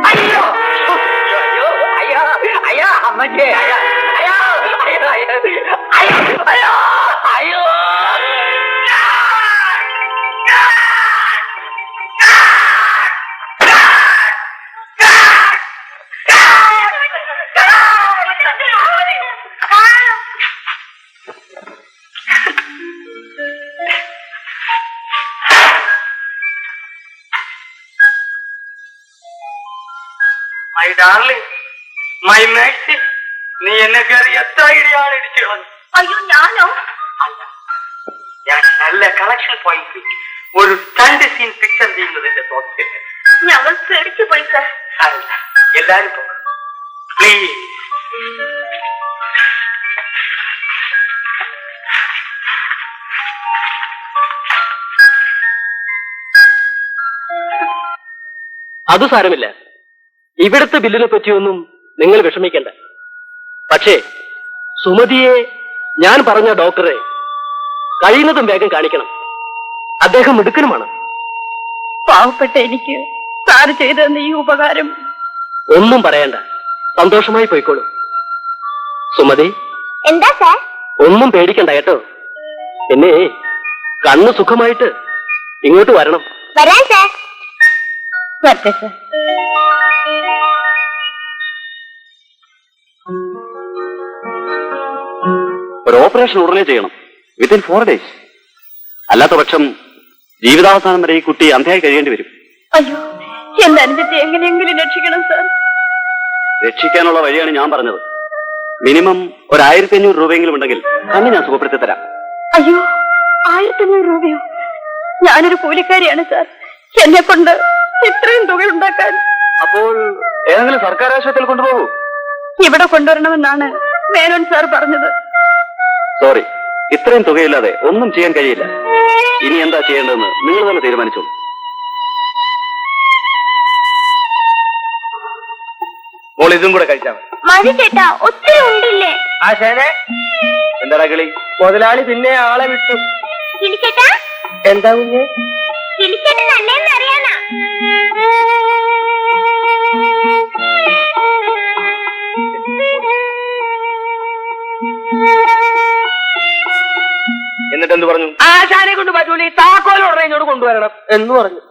അയ്യോ അയ്യോ അയ്യോ അയ്യോ അമ്മച്ചേ, അയ്യോ അയ്യോ അയ്യോ അയ്യോ അയ്യോ അയ്യോ. മൈ ഡാർലിംഗ്, മൈ മേഴ്സി, നീ എന്നെ കയറി എത്ര ഇടിയാണ് ഇടിച്ചു കളഞ്ഞു. അയ്യോ ഞാനോ? അല്ല, ഞാൻ നല്ല കളക്ഷൻ പോയിന്റ് ഒരു 2 സീൻ പിക്ചർ ചെയ്യുന്നതിന്റെ തോന്നില്ല. ഞങ്ങൾ പേടിച്ചു പോയി സാർ. അല്ല, എല്ലാരും പോകും പ്ലീസ്. അത് സാരമില്ല. ഇവിടുത്തെ ബില്ലിനെ പറ്റിയൊന്നും നിങ്ങൾ വിഷമിക്കണ്ട. പക്ഷേ സുമതിയെ ഞാൻ പറഞ്ഞ ഡോക്ടറെ കഴിയുന്നതും വേഗം കാണിക്കണം. അദ്ദേഹം മിടുക്കനുമാണ്. പാവപ്പെട്ട എനിക്ക് സാറ് ചെയ്തെന്ന ഈ ഉപകാരം ഒന്നും പറയണ്ട, സന്തോഷമായി പോയിക്കോളൂ. സുമതി, എന്താ സാർ? ഒന്നും പേടിക്കണ്ട കേട്ടോ. പിന്നെ കണ്ണ് സുഖമായിട്ട് ഇങ്ങോട്ട് വരണം. വരാൻ സാർ. വരട്ടെ സാർ. ഒരു ഓപ്പറേഷൻ ഉടനെ ചെയ്യണം, വിത്തിൻ 4 days. അല്ലാത്ത പക്ഷം ജീവിതാവസാനം വരെ ഈ കുട്ടി അന്ധയായി കഴിയേണ്ടി വരും. അയ്യോ, എന്റെ അനുജത്തെ എങ്ങനെയെങ്കിലും രക്ഷിക്കണം സാർ. രക്ഷിക്കാനുള്ള വഴിയാണ് ഞാൻ പറഞ്ഞത്. മിനിമം ഒരു 1500 രൂപയെങ്കിലും ഉണ്ടെങ്കിൽ തന്നെ ഞാൻ സുഖപ്പെടുത്തി തരാം. അയ്യോ, 1500 രൂപയോ? ഞാനൊരു കൂലിക്കാരിയാണ് സാർ. എന്നെ കൊണ്ട് ഇത്രയും തുക ഉണ്ടാക്കാൻ. അപ്പോൾ ഏതെങ്കിലും സർക്കാർ ആശുപത്രിയിൽ കൊണ്ടുപോകൂ. ഇവിടെ കൊണ്ടുവരണമെന്നാണ് മേനോൻ സാർ പറഞ്ഞത്. സോറി, ഇത്രയും തുകയില്ലാതെ ഒന്നും ചെയ്യാൻ കഴിയില്ല. ഇനി എന്താ ചെയ്യേണ്ടതെന്ന് നിങ്ങൾ തന്നെ തീരുമാനിച്ചോളൂ. മോൾ ഇതും കൂടെ കഴിച്ചാൽ മതി. മതി ചേട്ടാ, ഒത്തിരി ഉണ്ടില്ലേ? ആശാനെ, എന്താടാ കിളി? മുതലാളി പിന്നെ ആളെ വിട്ടു. കിളിച്ചേട്ടാ, എന്താ കുഞ്ഞ്? കിളിച്ചേട്ടൻ നല്ലതെന്ന് അറിയാനാ. കൊണ്ട് പറ്റൂല, ഈ താക്കോൽ ഉടനെ ഇങ്ങോട്ട് കൊണ്ടുവരണം എന്ന് പറഞ്ഞു.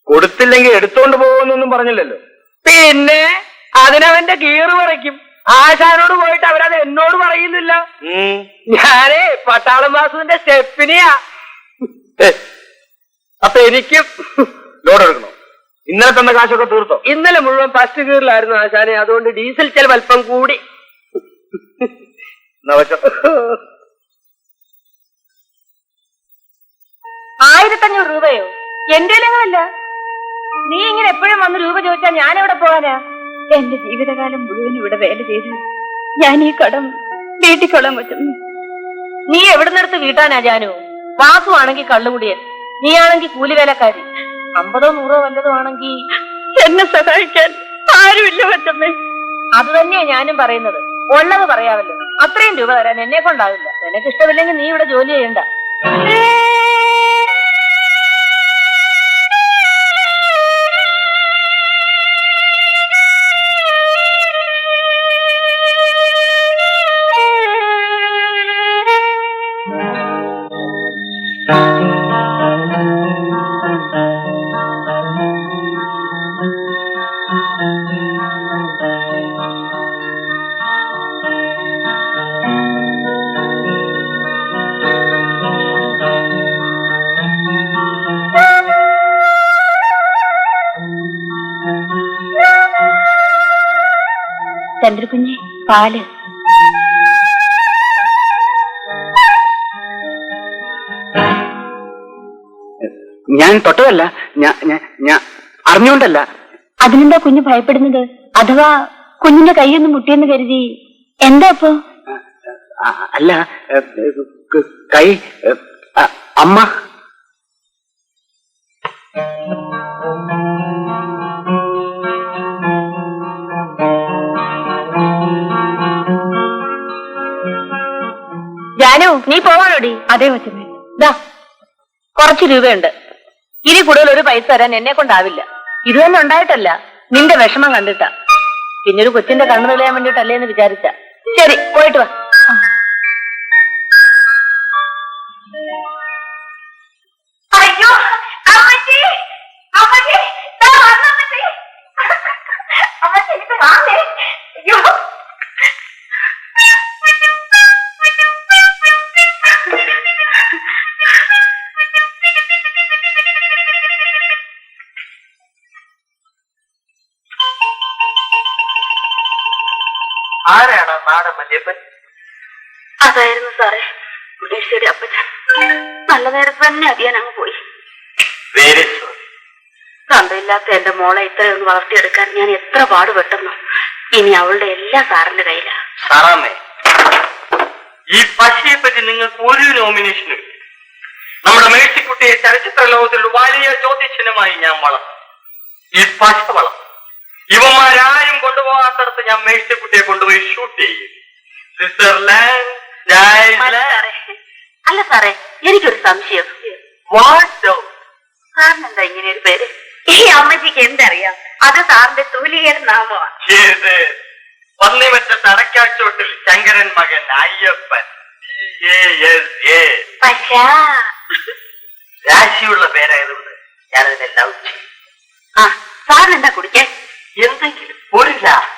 കൊടുത്തില്ലെങ്കിൽ എടുത്തോണ്ട് പോകുമെന്നൊന്നും പറഞ്ഞില്ലല്ലോ. പിന്നെ അതിനവന്റെ ഗീറ് പറയ്ക്കും. ആശാനോട് പോയിട്ട് അവരത് എന്നോട് പറയുന്നില്ല. ഞാനേ പട്ടാളം വാസുവിന്റെ സ്റ്റെപ്പിനെയാ. അപ്പൊ എനിക്ക് ലോഡ് എടുക്കണോ? ഇന്നലെ തന്ന കാശൊക്കെ തീർത്തോ? ഇന്നലെ മുഴുവൻ ഫസ്റ്റ് ഗീറിലായിരുന്നു ആശാനെ, അതുകൊണ്ട് ഡീസൽ ചെലവ് അല്പം കൂടി. 1500 രൂപയോ? എന്റെ അല്ല. നീ ഇങ്ങനെ എപ്പോഴും വന്ന് രൂപ ചോദിച്ചാൽ ഞാൻ എവിടെ പോകാനാ? എന്റെ ജീവിതകാലം മുഴുവൻ ഇവിടെ വേല ചെയ്ത് ഞാൻ ഈ കടം വീട്ടിക്കൊള്ളാൻ പറ്റുന്നു. നീ എവിടുന്നെടുത്ത് വീട്ടാനാ ജാനു? വാസു ആണെങ്കിൽ കള്ളുകുടിയൻ, നീയാണെങ്കിൽ കൂലിവേലക്കാരി. 50 100 വല്ലതും ആണെങ്കിൽ എന്നെ സഹായിക്കാൻ ആരുമില്ല പറ്റമ്മേ. അത് തന്നെയാ ഞാനും പറയുന്നത്. ഉള്ളത് പറയാമല്ലോ. അത്രയും രൂപ തരാൻ എന്നെ കൊണ്ടാവില്ല. നിനക്ക് ഇഷ്ടമില്ലെങ്കിൽ നീ ഇവിടെ ജോലി ചെയ്യണ്ട. ചന്ദ്രകുഞ്ഞെ, പാല്. ഞാൻ തൊട്ടതല്ല, ഞാൻ അറിഞ്ഞുകൊണ്ടല്ല. അതിനെന്താ കുഞ്ഞ് ഭയപ്പെടുന്നത്? അഥവാ കുഞ്ഞിന്റെ കൈയൊന്ന് മുട്ടിയെന്ന് കരുതി എന്താ ഇപ്പോ? അല്ല, കൈ അമ്മ. ജാനു, നീ പോവാനോടി? അതേ കൊച്ചമ്മേ. കുറച്ച് രൂപയുണ്ട്. ഇനി കൂടുതൽ ഒരു പൈസ തരാൻ എന്നെ കൊണ്ടാവില്ല. ഇത് തന്നെ ഉണ്ടായിട്ടല്ല, നിന്റെ വിഷമം കണ്ടിട്ടാ. പിന്നൊരു കൊച്ചിന്റെ കണ്ണു തെളിയാൻ വേണ്ടിട്ടല്ലേ എന്ന് വിചാരിച്ച. ശരി, പോയിട്ട് വാ. അയ്യോ അമ്മച്ചി, അമ്മച്ചി, ദാ വന്നു അമ്മച്ചി. അമ്മച്ചി ഇത് വാങ്ങേ. അയ്യോ ആരാണ് നാടൻ മല്യപ്പൻ? അതായിരുന്നു സാറേ മുനീഷയുടെ അപ്പച്ചൻ. നല്ല നേരത്ത് തന്നെ അറിയാൻ അങ്ങ് പോയി. തന്തയില്ലാത്ത എന്റെ മോളെ ഇത്രയൊന്ന് വളർത്തിയെടുക്കാൻ ഞാൻ എത്ര പാടുപെട്ടെന്നോ. ഇനി അവളുടെ എല്ലാ സാറിന്റെ കയ്യിലാ. സാറാമ്മേ, ഈ പശയെ പറ്റി നിങ്ങൾക്ക് ഒരു നോമിനേഷനും ഇല്ല. നമ്മുടെ മേഴ്സിക്കുട്ടിയെ ചലച്ചിത്ര ലോകത്തിൽ വലിയ ചോദ്യചിഹ്നമായി ഞാൻ വളർന്നു. ഈ പശ വളർന്നു. ഇവന്മാരാരും കൊണ്ടുപോകാത്തടത്ത് ഞാൻ മേഴ്സിക്കുട്ടിയെ കൊണ്ടുപോയി ഷൂട്ട് ചെയ്യും. സ്വിറ്റ്സർലാൻഡ്. അല്ല സാറേ, എനിക്കൊരു സംശയം. സാറിനെന്താ ഇങ്ങനെ ഒരു പേര്? ഈ അമ്മച്ചിക്ക് എന്തറിയാം? അത് സാറിന്റെ തൂലികയുടെ നാമമാണ്. പന്നിമറ്റ തടക്കാച്ചോട്ടിൽ ശങ്കരൻ മകൻ അയ്യപ്പൻ. പക്ഷാ രാശിയുള്ള പേരായതുകൊണ്ട് ഞാനതിനെ ലവ് ചെയ്യും. ആ, സാറിനെന്താ കുടിക്കാൻ? എന്തെങ്കിലും ഒരു ഗ്ലാസ്.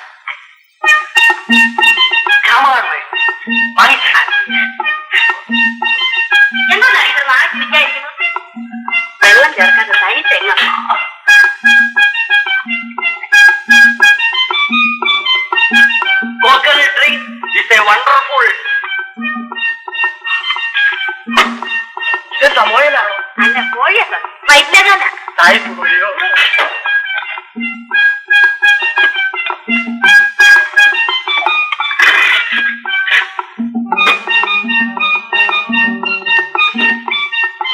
എന്താ ഇത് വാങ്ങിച്ചിരിക്കുന്നു? വെള്ളം ചേർക്കാത്ത തനി തെങ്ങ. Coconut drink is a wonderful. ഇതെന്താ മോയലാണോ? അല്ല, കോഴിയാ സാർ. വൈദ്യകാല സായിപ്പ് കോഴിയോ?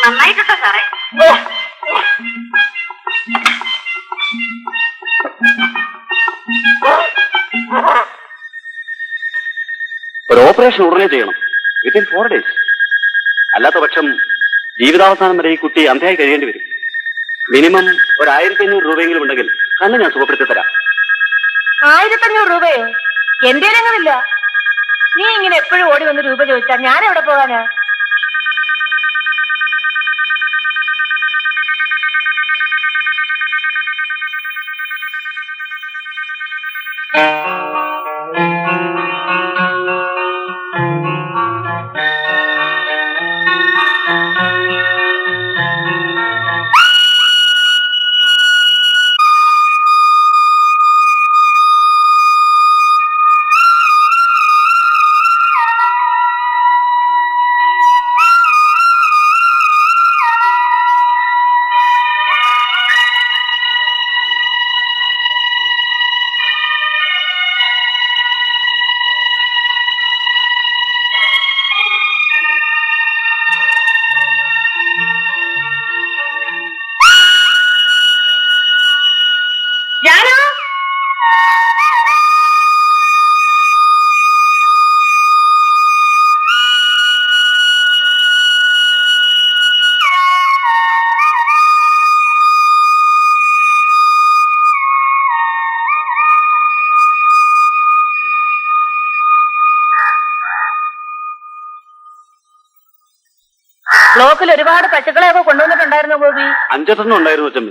നന്നായിട്ടുണ്ടോ സാറേ? ഒരു ഓപ്പറേഷൻ ഉടനെ ചെയ്യണം, വിത്തിൻ 4 days. അല്ലാത്ത പക്ഷം ജീവിതാവസാനം വരെ ഈ കുട്ടി അന്ധയായി കഴിയേണ്ടി വരും. മിനിമം ഒരു 1500 രൂപയെങ്കിലും ഉണ്ടെങ്കിൽ തന്നെ ഞാൻ സുഖപ്പെടുത്തി തരാം. 1500 രൂപയോ? എന്റെ ഇല്ല. നീ ഇങ്ങനെ എപ്പോഴും ഓടി വന്ന് രൂപ ചോദിച്ചാൽ ഞാൻ എവിടെ പോകാനാ? ബ്ലോക്കിൽ ഒരുപാട് പശുക്കളെയൊക്കെ കൊണ്ടുവന്നിട്ടുണ്ടായിരുന്നു ഗോപി. 5 ഉണ്ടായിരുന്നു അച്ഛമ്മ.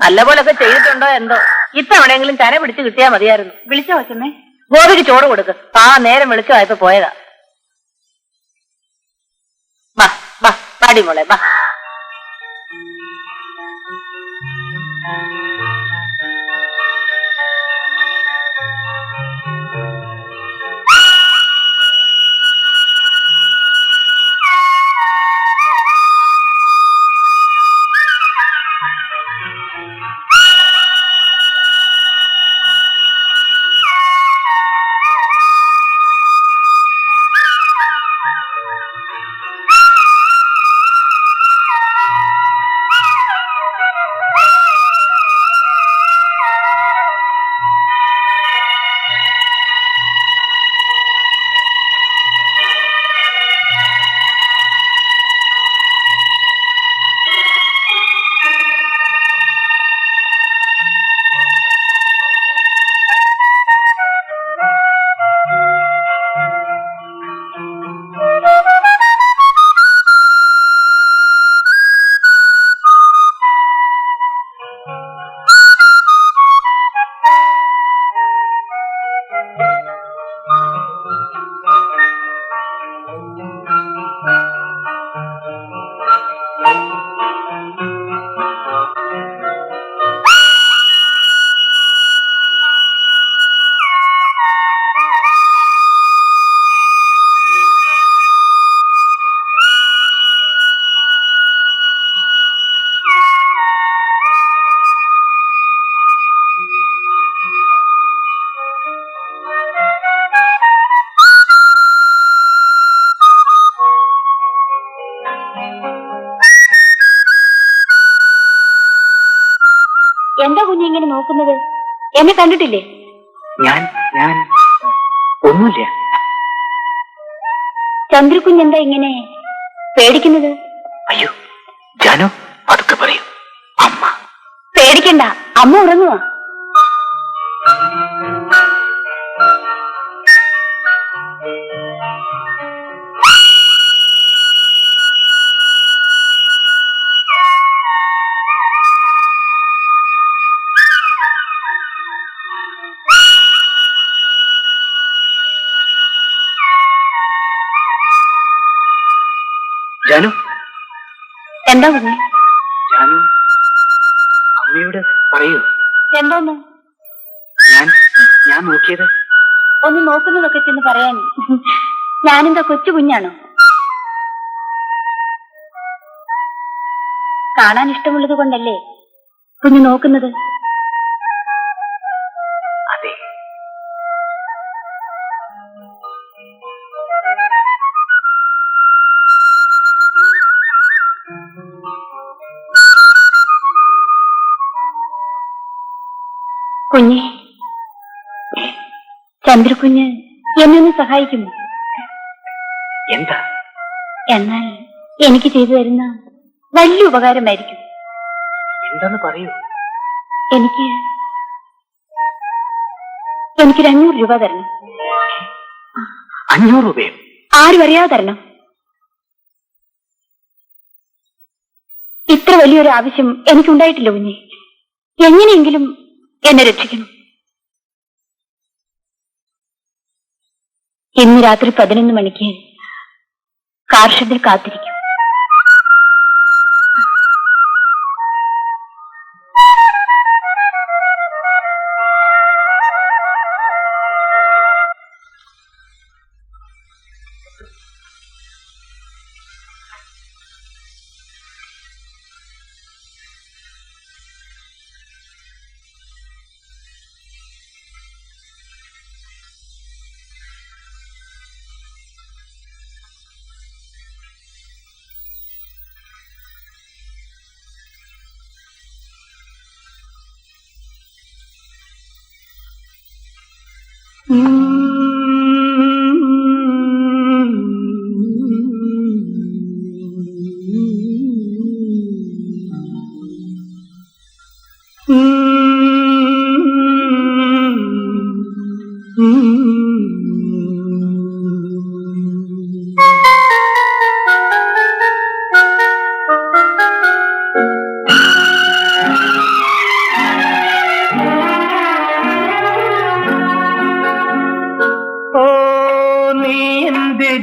നല്ലപോലൊക്കെ ചെയ്തിട്ടുണ്ടോ എന്തോ. ഇത്തവണെങ്കിലും ചന പിടിച്ച് കിട്ടിയാ മതിയായിരുന്നു. വിളിച്ചോ അച്ഛമ്മേ? ഗോപിക്ക് ചോറ് കൊടുക്ക്. നേരം വെളിച്ചമായപ്പോ പോയതാ. ബാ ബാ പാടി മോളെ ബാ. എന്താ കുഞ്ഞിങ്ങനെ നോക്കുന്നത്? എന്നെ കണ്ടിട്ടില്ലേ? ഞാൻ ഒന്നുമില്ല. ചന്ദ്രകുഞ്ഞെന്താ ഇങ്ങനെ പേടിക്കുന്നത്? അയ്യോ ജാനു, അതൊക്കെ പറയൂ. അമ്മ പേടിക്കണ്ട, അമ്മ ഉറങ്ങുവാ. ജാനു, എന്താ കുഞ്ഞെ? ജാനു അമ്മയോട് പറയൂ. എന്താന്ന്? ഞാൻ നോക്കിയത്. ഒന്ന് നോക്കുന്നതൊക്കെ ചെന്ന് പറയാൻ ഞാനെന്താ കൊച്ചു കുഞ്ഞാണോ? കാണാൻ ഇഷ്ടമുള്ളത് കൊണ്ടല്ലേ കുഞ്ഞ് നോക്കുന്നത്? അതെ. കുഞ്ഞെ, ചന്ദ്രകുഞ്ഞ് എന്നെ ഒന്ന് സഹായിക്കുമോ? എന്താ? എന്നാൽ എനിക്ക് ചെയ്തു തരുന്ന വലിയ ഉപകാരമായിരിക്കും. എന്താന്ന് പറയൂ. എനിക്കൊരു 500 രൂപ തരണം. 500 രൂപയോ? ആരും അറിയാതെ തരണം. ഇത്ര വലിയൊരു ആവശ്യം എനിക്കുണ്ടായിട്ടില്ല കുഞ്ഞെ. എങ്ങനെയെങ്കിലും എന്നെ രക്ഷിക്കണം. ഇന്ന് രാത്രി 11 മണിക്ക് കാർ ഷെഡിൽ കാത്തിരിക്കും.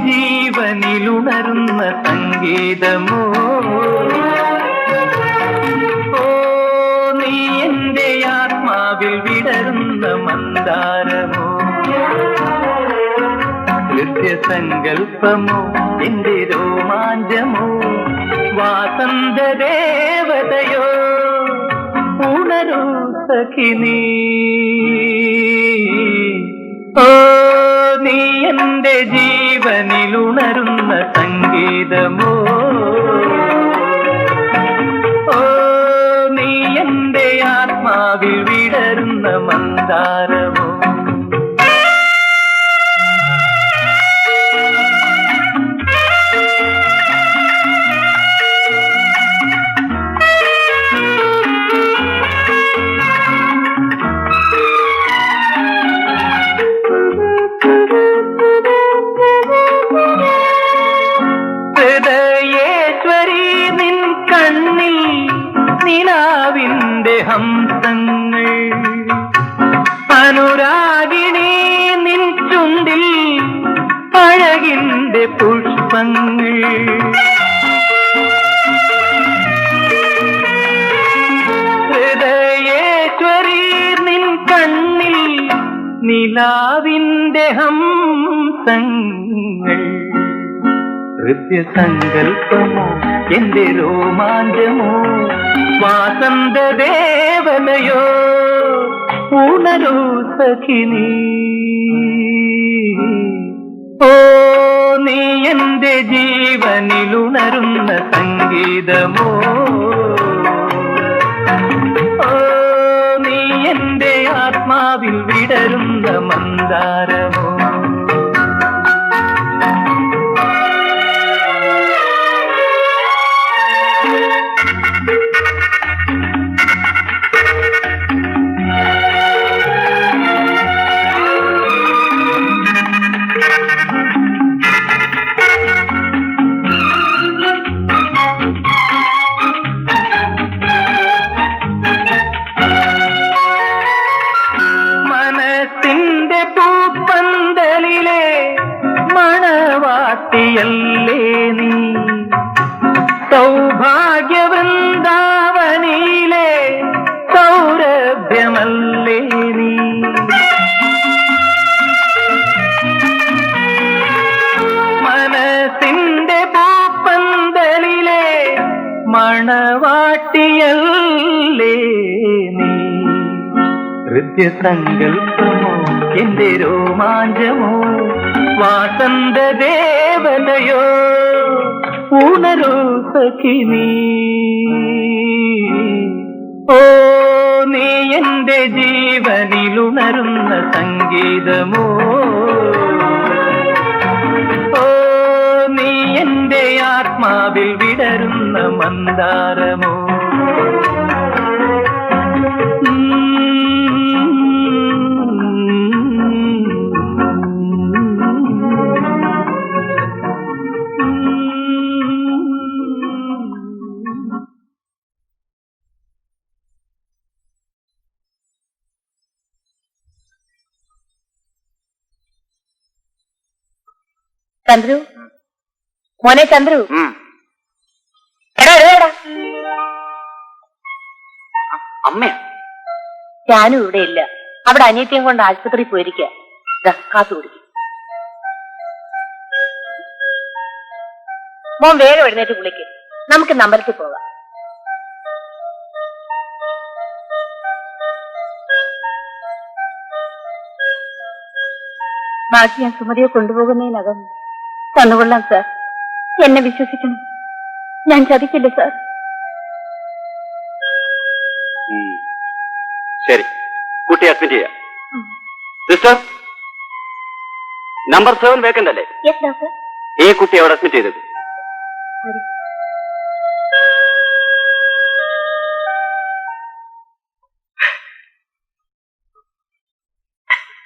ജീവനിലുണരുന്ന സംഗീതമോ, ഓ നീ എന്റെ ആത്മാവിൽ വിടരുന്ന മന്ദാരമോ, നൃത്യസങ്കൽപ്പമോ എന്റെ രോമാഞ്ചമോ, വാസന്തദേവതയോ ഉണരൂ സഖിനീ. ഓ നീ എന്റെ ജീവനിലുണരുന്ന സംഗീതമോ, ഓ നീ എന്റെ ആത്മാവിൽ വിടരുന്ന മന്ദാരമോ. നിലാവിന്റെ ഹംസങ്ങൾ അനുരാഗിണി നിൻ ചുണ്ടിൽ അഴകിന്റെ പുഷ്പങ്ങൾ. ഹൃദയേശ്വരി നിൻ കണ്ണിൽ നിലാവിന്റെ ഹംസങ്ങൾ. ഹൃദ്യസങ്കൽപ്പമോ എന്റെ രോമാഞ്ചമോ, വാസന്തദേവനയോ ഉണരൂ സഖിനീ. ഓ നീ എന്റെ ജീവനിലുണരുന്ന സംഗീതമോ, ഓ നീ എന്റെ ആത്മാവിൽ വിടരുന്ന മന്ദാരമോ. മനസ്സിന്റെ പൂപ്പന്തലിലെ മണവാട്ടിയല്ലേ നീ, സൗഭാഗ്യവൃന്ദാവനിയിലെ സൗരഭ്യമല്ലേ നീ. മനസ്സിന്റെ പൂപ്പന്തലിലെ മണവാട്ടിയല്ലേ നീ. ഹൃദ്യസങ്കൽപ്പമോ എന്റെ രോമാഞ്ചമോ, വാസന്തദേവനയോ ഉണരൂ സഖിനീ. ഓ നീ എന്റെ ജീവനിലുണരുന്ന സംഗീതമോ, ഓ നീ എന്റെ ആത്മാവിൽ വിടരുന്ന മന്ദാരമോ. ചന്ദ്രു, മോനെ ചന്ദ്രു, എടാ എടാ, അമ്മ ഞാനും ഇവിടെ ഇല്ല. അവിടെ അനിയത്തിയും കൊണ്ട് ആശുപത്രിയിൽ പോയിരിക്കുക. കാത്തു കുടിക്കും. മോൻ വേഗം എഴുന്നേറ്റ് കുളിക്ക്. നമുക്ക് നമ്പരത്തിൽ പോകാം. ബാക്കി ഞാൻ സുമതിയെ കൊണ്ടുപോകുന്നതിനകം തന്നുകൊള്ളാം സാർ. എന്നെ വിശ്വസിക്കണം. ഞാൻ ചതിക്കില്ല സാർ. ശരി, കുട്ടി അഡ്മിറ്റ് ചെയ്യാം. സിസ്റ്റർ, നമ്പർ 7 വേക്കന്റ് അല്ലേ? Yes doctor. ഈ കുട്ടി അവിടെ അഡ്മിറ്റ് ചെയ്തത്.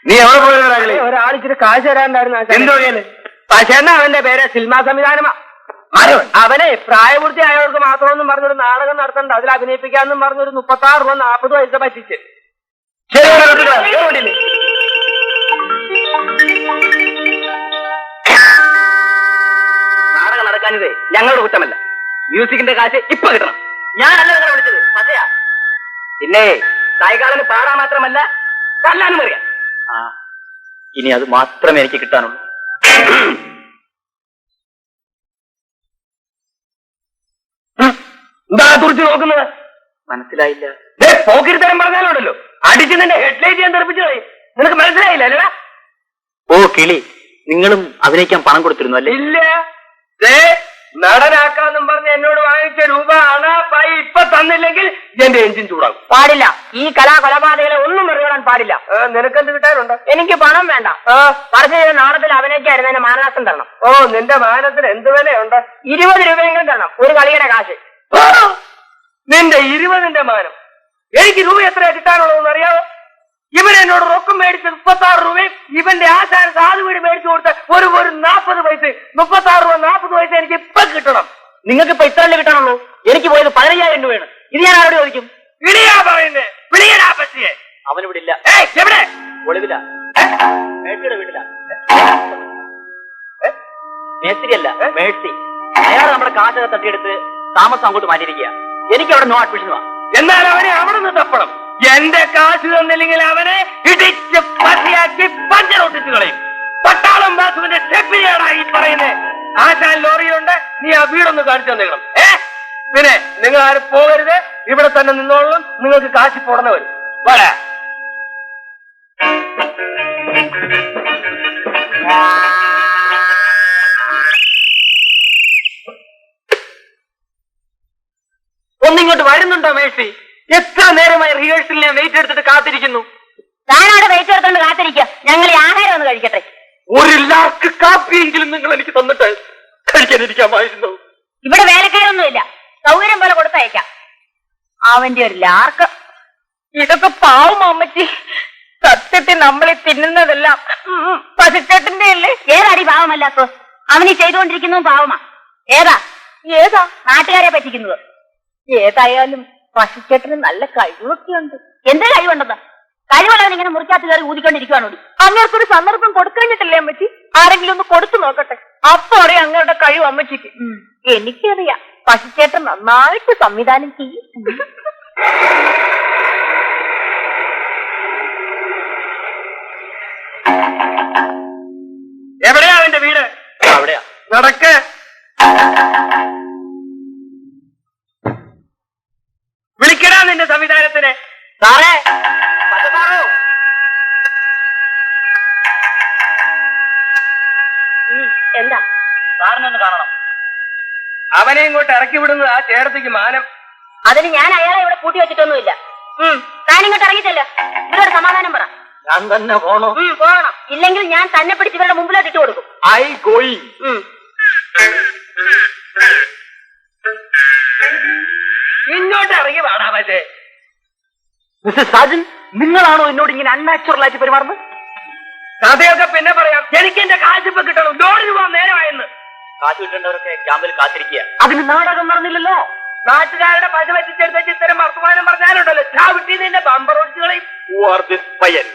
നീ എവിടെ പോയവരാകളെ? ഒരാളിച്ചിട്ട് കാശ് തരാണ്ടായിരുന്നു. എന്തോ പക്ഷേ അവന്റെ പേര് സിനിമാ സംവിധാനമാ. അവനെ പ്രായപൂർത്തിയായവർക്ക് മാത്രമൊന്നും പറഞ്ഞൊരു നാടകം നടത്തണ്ട, അതിൽ അഭിനയിപ്പിക്കാന്നും പറഞ്ഞൊരു 36 രൂപ 40 പൈസ പറ്റിച്ച്. നാടകം നടക്കാനിതേ ഞങ്ങളുടെ കുറ്റമല്ല. മ്യൂസിക്കിന്റെ കാശ് ഇപ്പൊ കിട്ടണം. ഞാനല്ല നിങ്ങളെ വിളിച്ചത്, പക്ഷയാ. പിന്നെ കായികാളന് പാടാൻ മാത്രമല്ല തല്ലാനും അറിയാം. ഇനി അത് മാത്രമേ എനിക്ക് കിട്ടാനുള്ളൂ. എന്താ കുറിച്ച് നോക്കുന്നത്? മനസ്സിലായില്ല. പോക്കിരിത്തരം പറഞ്ഞാലുണ്ടല്ലോ, അടിച്ച് നിന്റെ ഹെഡ്ലൈറ്റ് ഞാൻ തെറിപ്പിച്ചു കളയും. നിനക്ക് മനസ്സിലായില്ല അല്ലടാ? ഓ കിളി, നിങ്ങളും അഭിനയിക്കാൻ പണം കൊടുത്തിരുന്നു അല്ലേ? ഇല്ല. നടനാക്കാന്നും പറഞ്ഞ് എന്നോട് വാങ്ങിച്ച രൂപ അണാപ്പായി ഇപ്പൊ തന്നില്ലെങ്കിൽ എന്റെ എഞ്ചിൻ ചൂടാകും. പാടില്ല. ഈ കൊലപാതകളെ ഒന്നും മറികടാൻ പാടില്ല. നിനക്കെന്ത് കിട്ടാനുണ്ട്? എനിക്ക് പണം വേണ്ട. പറഞ്ഞു ചെയ്ത നാടകത്തിൽ അഭിനയിക്കായിരുന്നു എന്നെ മാനനഷ്ടം തരണം. ഓ, നിന്റെ മാനത്തിന് എന്ത് വിലയുണ്ട്? 20 രൂപയെങ്കിലും തരണം, ഒരു കളിയുടെ കാശ്. നിന്റെ 20ന്റെ മാനം. എനിക്ക് രൂപ എത്രയാ കിട്ടാനുള്ളതെന്ന് അറിയാവോ? ഇവൻ എന്നോട് റൊക്കം മേടിച്ച് 36 രൂപയും ഇവന്റെ ആശാൻ സാധു വീട് മേടിച്ചു കൊടുത്ത ഒരു 40 പൈസ, 36 രൂപ 40 പൈസ എനിക്ക് ഇപ്പൊ കിട്ടണം. നിങ്ങൾക്ക് ഇപ്പൊ ഇത്രയല്ലേ കിട്ടാനുള്ളൂ? എനിക്ക് പോയത് 15,000 രൂപയാണ്. ഇത് ഞാൻ ആരോട് ചോദിക്കും? വിളിയാ പറയുന്നേ, വിളിയനാ പറ്റിയേ. അവനിവിടെ ഇല്ല. എവിടെ? ഒളിവില, മേഴ്സിയുടെ വീട്ടില. മേസ്തിരിയല്ല, മേഴ്സി. അയാൾ നമ്മുടെ കാശൊക്കെ തട്ടിയെടുത്ത് താമസം അങ്ങോട്ട് മാറ്റിയിരിക്കുക. എനിക്ക് അവിടെ നോ അഡ്മിഷൻ. എന്നാൽ അവനെ അവിടെ നിന്ന് തപ്പണം. എന്റെ കാശ് തന്നില്ലെങ്കിൽ അവനെ ഇടിച്ച് പട്ടിയാക്കി പഞ്ചറൊട്ടിച്ച് കളയും. പട്ടാളം ബാസുവിന്റെ സ്റ്റെപ്പിനെയാണ് ഈ പറയുന്നത്. ആശാൻ ലോറിയുണ്ട്, നീ ആ വീടൊന്ന് കാണിച്ചു തന്നേക്കണം. പിന്നെ നിങ്ങൾ ആരും പോകരുത്, ഇവിടെ തന്നെ നിന്നോളണം. നിങ്ങൾക്ക് കാശി പോടണ വരും. വരാ. ഒന്നിങ്ങോട്ട് വരുന്നുണ്ടോ മേഴ്സി? എത്ര നേരമായി റിഹേഴ്സലിൽ ഞാൻ വെയിറ്റ് എടുത്തിട്ട് കാത്തിരിക്കുന്നു. ഞാനവിടെ വെയിറ്റ് എടുത്തോണ്ട് കാത്തിരിക്കുക. ഞങ്ങൾ ഈ ആഹാരം ഒന്ന് കഴിക്കട്ടെ. ഒരു ലാർക്ക് കാപ്പിയെങ്കിലും നിങ്ങൾ എനിക്ക് തന്നിട്ട് കഴിക്കാനിരിക്കാമായിരുന്നു. ഇവിടെ വേലക്കാരൊന്നുമില്ല, സൗകര്യം പോലെ കൊടുത്തയക്കാം. അവന്റെ ഒരു ലാർക്ക്. ഇതൊക്കെ പാവം അമ്മച്ചി. സത്യത്തിൽ നമ്മളെ തിന്നുന്നതെല്ലാം പശുച്ചേട്ടന്റെ അല്ലേ? ഏതാടി പാവമല്ലാത്തോ? അവനീ ചെയ്തുകൊണ്ടിരിക്കുന്നതും പാവമാ. ഏതാ നാട്ടുകാരെ പറ്റിക്കുന്നത്? ഏതായാലും പശുച്ചേട്ടന് നല്ല കഴിവൊക്കെയുണ്ട്. എന്ത് കഴിവുണ്ടെന്ന്? കഴിവുള്ളവൻ ഇങ്ങനെ മുറിക്കാത്ത കയറി ഊതിക്കൊണ്ടിരിക്കുവാണോ? അങ്ങനൊരു സന്ദർഭം കൊടുക്കഴിഞ്ഞിട്ടില്ലേ അമ്മച്ചി? ആരെങ്കിലും ഒന്ന് കൊടുത്തു നോക്കട്ടെ, അപ്പൊ അറിയാം അങ്ങയുടെ കഴിവ് അമ്മച്ചിക്ക്. എനിക്കറിയാം, പശുച്ചേട്ടൻ നന്നായിട്ട് സംവിധാനം ചെയ്യും. എവിടെയാ അവന്റെ വീട്? അവിടെയാ. നടക്ക്. വിളിക്കടാ നിന്റെ സംവിധാനത്തിന്. സാറേ, എന്താ? സാറിനൊന്ന് കാണണം. അവനെ ഇങ്ങോട്ട് ഇറക്കി വിടുന്നത് ആ ചേട്ടത്തിക്ക് മാനം. അതിന് ഞാൻ അയാളെ ഇവിടെ കൂട്ടി വെച്ചിട്ടൊന്നുമില്ല. താനിങ്ങോട്ട് ഇറങ്ങിച്ചല്ല, ഇവരോട് സമാധാനം പറ. ഞാൻ തന്നെ പോണോ? പോകണം. ഇല്ലെങ്കിൽ ഞാൻ തന്നെ പിടിച്ച് ഇവരുടെ മുമ്പിലോട്ട് ഇട്ട് കൊടുക്കും. I going. ഇങ്ങോട്ട് ഇറങ്ങി വാടാ. മറ്റേ മിസ്റ്റർ സാജൻ, നിങ്ങളാണോ എന്നോട് ഇങ്ങനെ അൺനാച്ചുറൽ ആയിട്ട് പെരുമാറുന്നത്? കഥയൊക്കെ പിന്നെ പറയാം. എനിക്ക് എന്റെ കാശിപ്പ് കിട്ടണം. ലോറിന് പോകാൻ നേരമായെന്ന്. കാശ് കിട്ടേണ്ടവരൊക്കെ ക്യാമ്പിൽ കാത്തിരിക്കുക. അതിന് നാടകം നടന്നില്ലല്ലോ. നാട്ടുകാരുടെ പശ പറ്റിച്ചെടുത്തേക്ക് ഇത്തരം വർത്തമാനം പറഞ്ഞാലുണ്ടല്ലോ, ചാവിട്ടി നിന്റെ ബമ്പർ ഒടിച്ചുകളയും.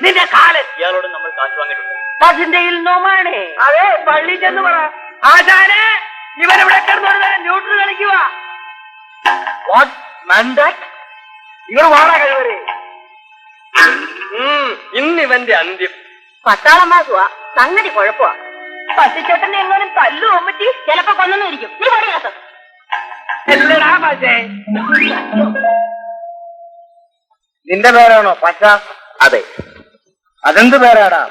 നിന്റെ കാലൻ. ഇയാളോട് നമ്മൾ കാശ് വാങ്ങിയിട്ടുണ്ട്. അതിന്റെ നോമാണേ. അതെ, പള്ളി ചെന്ന് പറ, ആശാനെ ഇവനെവിടെ കിടന്നു ന്യൂട്രൽ കളിക്കുക. നിങ്ങൾ വാടാ കഴിവരെ. ഇന്നിവന്റെ അന്ത്യം. പട്ടാളം മാസുവാ, സംഗതി കുഴപ്പമാ. പട്ടിച്ചേട്ടനെ എങ്ങാനും തല്ലു ഒമ്മറ്റി ചിലപ്പോ കൊന്നു ഇരിക്കും. നീ പറയാത്ത എല്ലടാ പക്ഷേ നിന്റെ പേരാണോ പച്ച? അതെ, അതെന്ത് പേരാടാ?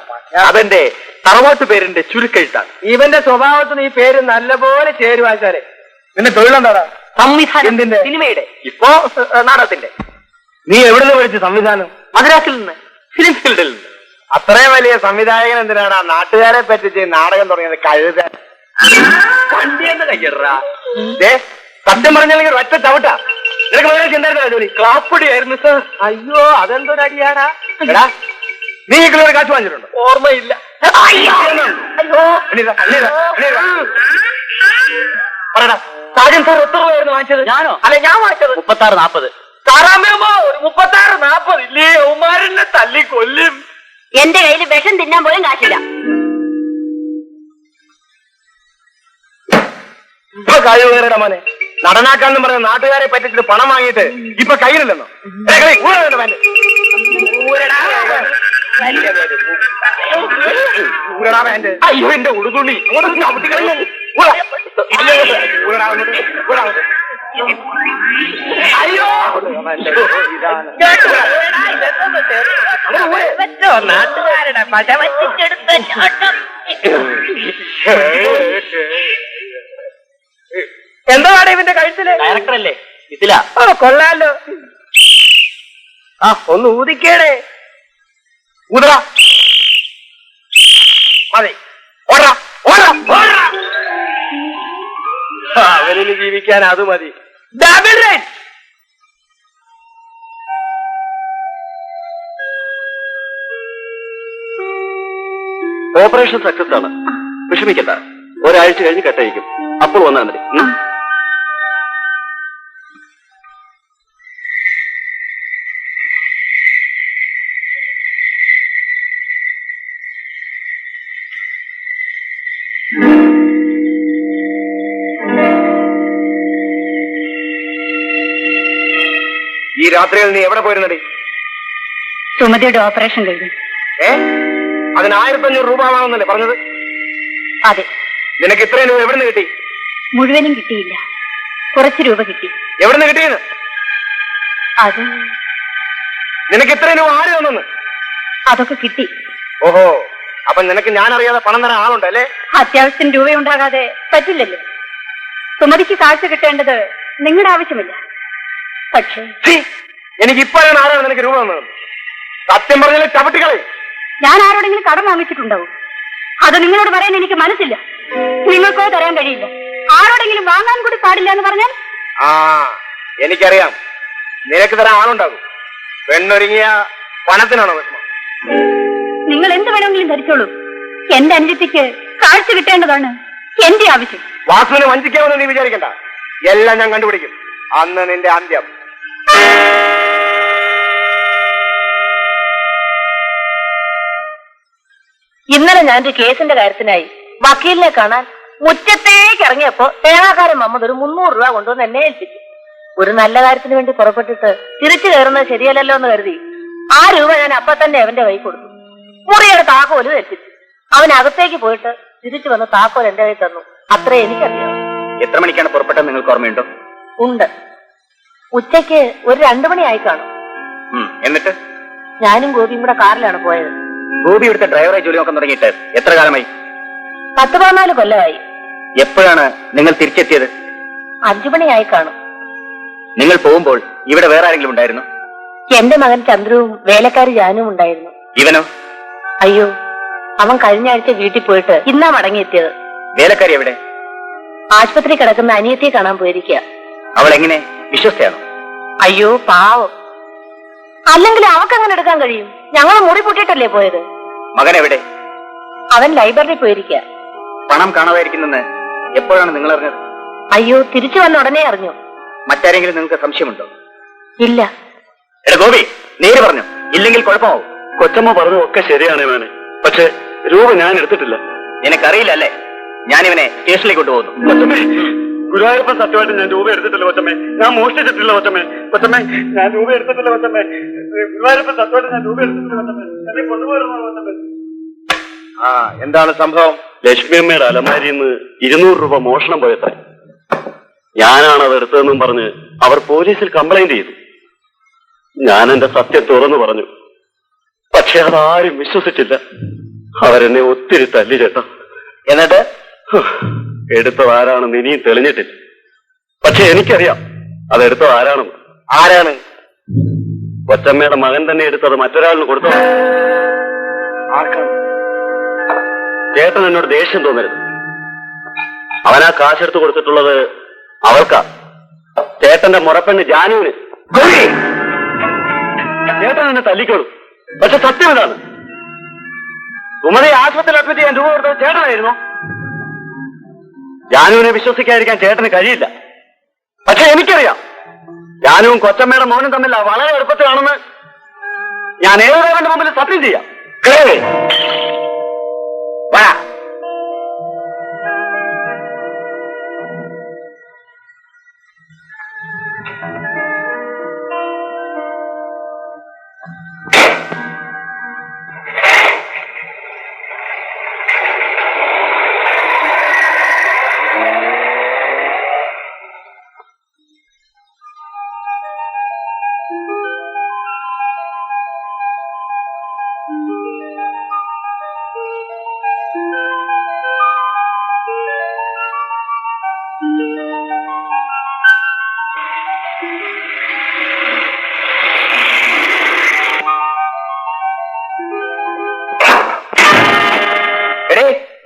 അതെന്റെ തറവാട്ട് പേരിന്റെ ചുരുക്കെഴുത്താണ്. ഇവന്റെ സ്വഭാവത്തിന് ഈ പേര് നല്ലപോലെ ചേരുവാച്ചാലേ. നിന്റെ തൊഴിലെന്താടാ? സംവിധാനം. എന്തിന്റെ? സിനിമയുടെ. ഇപ്പോ നാടകത്തിന്റെ. നീ എവിടെ നിന്ന് പഠിച്ചു സംവിധാനം? മദ്രാസിൽ നിന്ന്, ഫിലിം ഫീൽഡിൽ നിന്ന്. അത്രയും വലിയ സംവിധായകൻ എന്തിനാണ് നാട്ടുകാരെ പറ്റിച്ച് നാടകം തുടങ്ങിയത്? കഴുത വണ്ടിയെന്ന് കയ്യറാ. സത്യം പറഞ്ഞാൽ ഒറ്റ ചവിട്ടാ. നിനക്ക് വളരെ ചിന്തായിരുന്നോ ജോലി? ക്ലാപ്പടിയായിരുന്നു സാർ. അയ്യോ, അതെന്തൊരു അടിയാടാ. എടാ, നീ ഈ കിലോ കാശ് വാങ്ങിച്ചിട്ടുണ്ടോ? ഓർമ്മയില്ല. പറയടാ, സാജൻ സാർ എത്ര രൂപയായിരുന്നു വാങ്ങിച്ചത്? ഞാനോ? അല്ല, ഞാൻ വാങ്ങിച്ചത് 36-40. സാറാമ്മ ഒരു 36-40 ഇല്ലേ? ഉമാരനെ തല്ലി കൊല്ലും. എന്റെ കയ്യിൽ വിഷം തിന്നാൻ പോലും കാശില്ല. ഇപ്പൊ കഴിവ് കയറിയുടെ മോനെ. നടനാക്കാന്ന് പറഞ്ഞ നാട്ടുകാരെ പറ്റിച്ചിട്ട് പണം വാങ്ങിയിട്ട് ഇപ്പൊ കയ്യിലില്ലെന്നോ? അയ്യോ, എന്റെ ഉടുതുണി. അയ്യോ, നാട്ടുകാരുടെ പശ വച്ചിട്ടെടുത്ത ചോട്ടം. എന്താണ് ഇവന്റെ കഴുത്തില്? ഡയറക്ടറല്ലേ? ഇതിലാ. കൊള്ളാലോ. ആ, ഒന്ന് ഊതിക്കേടേ. ഊതടാ. മതി. ഓടാ, ഓടാ, ഓടാ. അവരിന് ജീവിക്കാൻ അത് മതി. Double right. ഓപ്പറേഷൻ സക്സസ് ആണ്. വിഷമിക്കണ്ട, ഒരാഴ്ച കഴിഞ്ഞ് കെട്ടയക്കും. അപ്പോൾ വന്നാൽ മതി. ഈ രാത്രിയിൽ നീ എവിടെ പോയിരുന്നടി? സുമതിയുടെ ഓപ്പറേഷൻ കഴിഞ്ഞു. അതിന് 1500 രൂപ ആവാമെന്നല്ലേ പറഞ്ഞത്? അതെ. നിനക്ക് ഇത്രയും രൂപ എവിടെ നിന്ന് കിട്ടി? മുഴുവനും കിട്ടിയില്ല, കുറച്ച് രൂപ കിട്ടി. എവിടെ നിന്ന് കിട്ടിയെന്ന്? അത് നിനക്ക് ഇത്രയും രൂപ ആര് തന്നെന്ന്? അതൊക്കെ കിട്ടി. ഓഹോ, അപ്പൊ നിനക്ക് ഞാൻ അറിയാതെ പണം തരാൻ ആളുണ്ടല്ലേ? അത്യാവശ്യത്തിന് രൂപയുണ്ടാകാതെ പറ്റില്ലല്ലോ. സുമതിക്ക് കാഴ്ച കിട്ടേണ്ടത് നിങ്ങളുടെ ആവശ്യമില്ല. പക്ഷേ എനിക്ക് ഇപ്പോഴാണ് ആരാണ് നിനക്ക് രൂപ തന്നത്? സത്യം പറഞ്ഞാൽ ചവിട്ടികളെ. ഞാൻ ആരോടെങ്കിലും കടം വാങ്ങിച്ചിട്ടുണ്ടാവും. അത് നിങ്ങളോട് പറയാൻ എനിക്ക് മനസ്സില്ല. നിങ്ങൾക്കോ തരാൻ കഴിയില്ല. ആരോടെങ്കിലും വാങ്ങാൻ കൂടി പാടില്ല എന്ന് പറഞ്ഞാൽ? ആ, എനിക്കറിയാം. നിനക്ക് തരാൻ ആളുണ്ടാകും. പെണ്ണൊരുങ്ങിയ പണത്തിനാണോ വിഷമം? നിങ്ങൾ എന്ത് വേണമെങ്കിലും ധരിച്ചോളൂ. എന്റെ അനുജത്തിക്ക് കാഴ്ച കിട്ടേണ്ടതാണ് എന്റെ ആവശ്യം. വാസുവിനെ വഞ്ചിക്കാമെന്ന് നീ വിചാരിക്കണ്ട. എല്ലാം ഞാൻ കണ്ടുപിടിക്കും. അന്ന് നിന്റെ അന്ത്യം. ഇന്നലെ ഞാൻ ഒരു കേസിന്റെ കാര്യത്തിനായി വക്കീലിനെ കാണാൻ മുറ്റത്തേക്ക് ഇറങ്ങിയപ്പോ തേങ്ങാക്കാരൻ മമ്മദ് ഒരു 300 രൂപ കൊണ്ടുവന്ന് എന്നെ ഏൽപ്പിച്ചു. ഒരു നല്ല കാര്യത്തിന് വേണ്ടി പുറപ്പെട്ടിട്ട് തിരിച്ചു കയറുന്നത് ശരിയല്ലല്ലോ എന്ന് കരുതി ആ രൂപ ഞാൻ അപ്പൊ തന്നെ അവന്റെ കൈ കൊടുത്തു. മുറിയുടെ താക്കോല് ഏൽപ്പിച്ചു. അവൻ അകത്തേക്ക് പോയിട്ട് തിരിച്ചു വന്ന് താക്കോൽ എന്റെ കൈ തന്നു. അത്രേ എനിക്കറിയാം. എത്ര മണിക്കാണ് പുറപ്പെട്ടത് നിങ്ങൾക്ക് ഓർമ്മയുണ്ടോ? ഉണ്ട്. ഉച്ചയ്ക്ക് ഒരു 2 മണിയായി കാണും. എന്നിട്ട് ഞാനും ഗോപിയും കൂടെ കാറിലാണ് പോയത്. ഗോപി ഇവിടുത്തെ ഡ്രൈവറായി ജോലി നോക്കാൻ തുടങ്ങിയിട്ട് എത്ര കാലമായി? 10-14 കൊല്ലമായി. എപ്പോഴാണ് നിങ്ങൾ തിരിച്ചെത്തിയത്? 5 മണിയായി കാണും. നിങ്ങൾ പോകുമ്പോൾ ഇവിടെ വേറെ ആരെങ്കിലും ഉണ്ടായിരുന്നു? എന്റെ മകൻ ചന്ദ്രുവും വേലക്കാരി ജാനും ഉണ്ടായിരുന്നു. ഇവനോ? അയ്യോ, അവൻ കഴിഞ്ഞ ആഴ്ച വീട്ടിൽ പോയിട്ട് ഇന്നാ മടങ്ങിയെത്തിയത്. വേലക്കാരി എവിടെ? ആശുപത്രി കിടക്കുന്ന അനിയത്തിയെ കാണാൻ പോയിരിക്കുക. അവൾ എങ്ങനെ, വിശ്വസ്തയാണോ? അയ്യോ പാവം. അല്ലെങ്കിൽ അവക്കങ്ങനെ എടുക്കാൻ കഴിയും? ഞങ്ങൾ മുറി പൂട്ടിയിട്ടല്ലേ പോയത്. മകൻ എവിടെ? അവൻ ലൈബ്രറി പോയിരിക്കുക. പണം കാണാതായിരിക്കുന്നെന്ന് എപ്പോഴാണ് നിങ്ങൾ അറിഞ്ഞത്? അയ്യോ, തിരിച്ചു വന്ന ഉടനെ അറിഞ്ഞു. മറ്റാരെങ്കിലും നിങ്ങൾക്ക് സംശയമുണ്ടോ? ഇല്ല. എടാ ഗോപി, നേര് പറഞ്ഞു, ഇല്ലെങ്കിൽ കുഴപ്പമാവും. കൊച്ചമ്മ പറഞ്ഞതൊക്കെ ശരിയാണ് ഇവന്. പക്ഷെ രൂപ ഞാൻ എടുത്തിട്ടില്ല. നിനക്കറിയില്ല അല്ലേ? ഞാനിവനെ സ്റ്റേഷനിലേക്ക് കൊണ്ടുപോകുന്നു. കൊച്ചമ്മേ, ഗുരുവായൂരപ്പൻ സത്യമായിട്ട് ഞാൻ രൂപ എടുത്തിട്ടില്ല കൊച്ചമ്മേ. ഞാൻ മോഷ്ടിച്ചിട്ടില്ല കൊച്ചമ്മേ. കൊച്ചമ്മേ, ഞാൻ രൂപ എടുത്തിട്ടില്ല കൊച്ചമ്മേ. ഗുരുവായൂരപ്പൻ സത്യമായിട്ട് ഞാൻ രൂപ എടുത്തിട്ടില്ല കൊച്ചമ്മേ. എന്നെ കൊണ്ടുപോയിരുന്നു കൊച്ചമ്മേ. ആ, എന്താണ് സംഭവം? ലക്ഷ്മി അമ്മയുടെ അലമാരിയിൽ നിന്ന് 200 രൂപ മോഷണം പോയത്രേ. ഞാനാണ് അത് എടുത്തതെന്നും പറഞ്ഞ് അവർ പോലീസിൽ കംപ്ലൈന്റ് ചെയ്തു. ഞാൻ എന്റെ സത്യം തുറന്നു പറഞ്ഞു. പക്ഷെ അതാരും വിശ്വസിച്ചില്ല. അവരെന്നെ ഒത്തിരി തല്ലി ചേട്ടാ. എന്നിട്ട് എടുത്തത് ആരാണെന്ന് ഇനിയും തെളിഞ്ഞിട്ടില്ല. പക്ഷെ എനിക്കറിയാം അതെടുത്തത് ആരാണെന്ന്. ആരാണ്? കൊച്ചമ്മയുടെ മകൻ തന്നെ എടുത്തത് മറ്റൊരാളിന് കൊടുത്തത്. ആർക്കാണ്? ചേട്ടൻ എന്നോട് ദേഷ്യം തോന്നരുത്. അവനാ കാശെടുത്ത് കൊടുത്തിട്ടുള്ളത് അവർക്കാ. ചേട്ടന്റെ മുറപ്പെണ്ണ് ജാനുവിന്. ചേട്ടൻ എന്നെ തല്ലിക്കോളും. പക്ഷെ സത്യം ഇതാണ്, സുമതയെ ആശുപത്രിയിൽ അഡ്മിറ്റ് ചെയ്യാൻ രൂപ കൊടുത്തത് ചേട്ടനായിരുന്നു. ജാനുവിനെ വിശ്വസിക്കാതിരിക്കാൻ ചേട്ടന് കഴിയില്ല. പക്ഷെ എനിക്കറിയാം ജാനുവും കൊച്ചമ്മയുടെ മോനും തമ്മിൽ വളരെ എളുപ്പത്തിലാണെന്ന്. ഞാൻ ഏതൊരാളുടെ മുമ്പിൽ സത്യം ചെയ്യാം. വാ.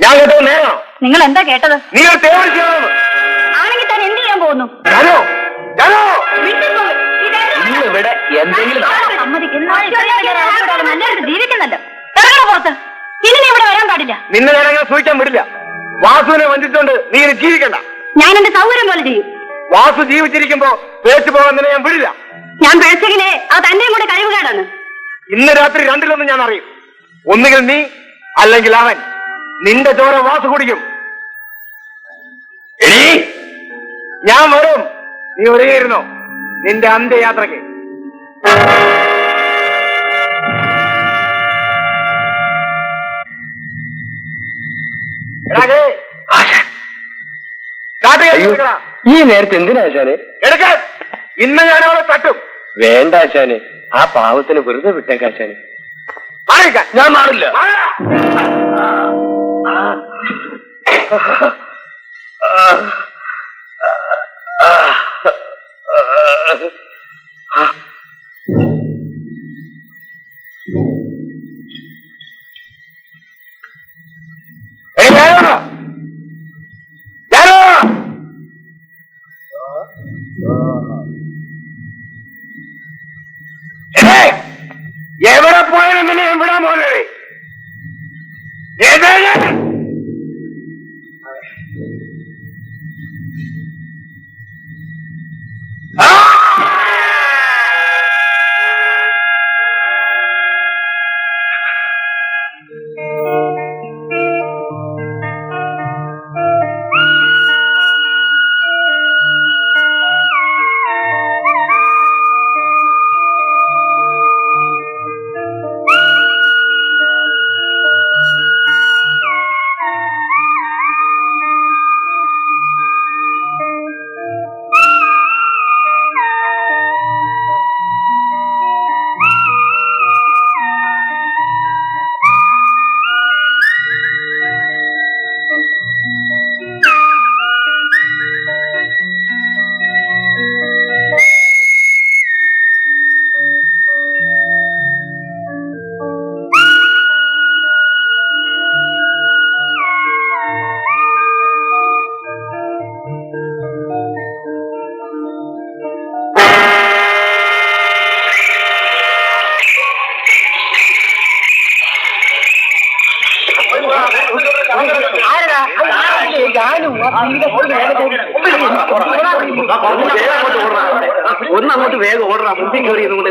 ഞാൻ കേട്ടത് നേരാണോ? നിങ്ങൾ എന്താ കേട്ടത്? നീ ഒരു തേവടി ചെയ്യണമെന്ന്. ആണെങ്കിൽ താൻ എന്ത് ചെയ്യാൻ പോകുന്നു? ജാനോ, ജാനോ, ഇവിടെ എന്തെങ്കിലും നല്ലൊരു ജീവിക്കുന്നുണ്ട്. ഇറങ്ങണ പുറത്ത്. ഇനി നീ ഇവിടെ വരാൻ പാടില്ല. നിന്നെ ഞാൻ അങ്ങനെ സൂക്ഷിക്കാൻ വിടില്ല. വാസുവിനെ വഞ്ചിച്ചുകൊണ്ട് നീ ഇനി ജീവിക്കണ്ട. ഞാൻ എന്റെ സൗകര്യം പോലെ ചെയ്യും. വാസു ജീവിച്ചിരിക്കുമ്പോ പേച്ചു പോകാൻ നിന്നെ ഞാൻ വിടില്ല. ഞാൻ പേഴ്ചകിനെ അത് തന്റെയും കൂടെ കഴിവുകേടാണ്. ഇന്ന് രാത്രി 2-1 ഞാൻ അറിയും. ഒന്നുകിൽ നീ അല്ലെങ്കിൽ അവൻ. നിന്റെ ചോര വാസു കുടിക്കും. ഞാൻ വരും. നീ ഒരുങ്ങിയിരുന്നോ നിന്റെ അന്ത്യയാത്രയ്ക്ക്? ഈ നേരത്തെ എന്തിനാ ആശാനെ? എടുക്കാൻ ഇന്ന് ഞാൻ അവളെ തട്ടും. വേണ്ട ആശാനെ, ആ പാവത്തിന് വെറുതെ വിട്ടേക്കാശാനെ. ഞാൻ മാറില്ല. എവിടെ പോയാലും നിന്നെ ഞാൻ വിടാൻ പോകുന്നത്? ഒന്നങ്ങോട്ട് വേഗം ഓടണം. മുമ്പിൽ കയറി ഇതുകൊണ്ട്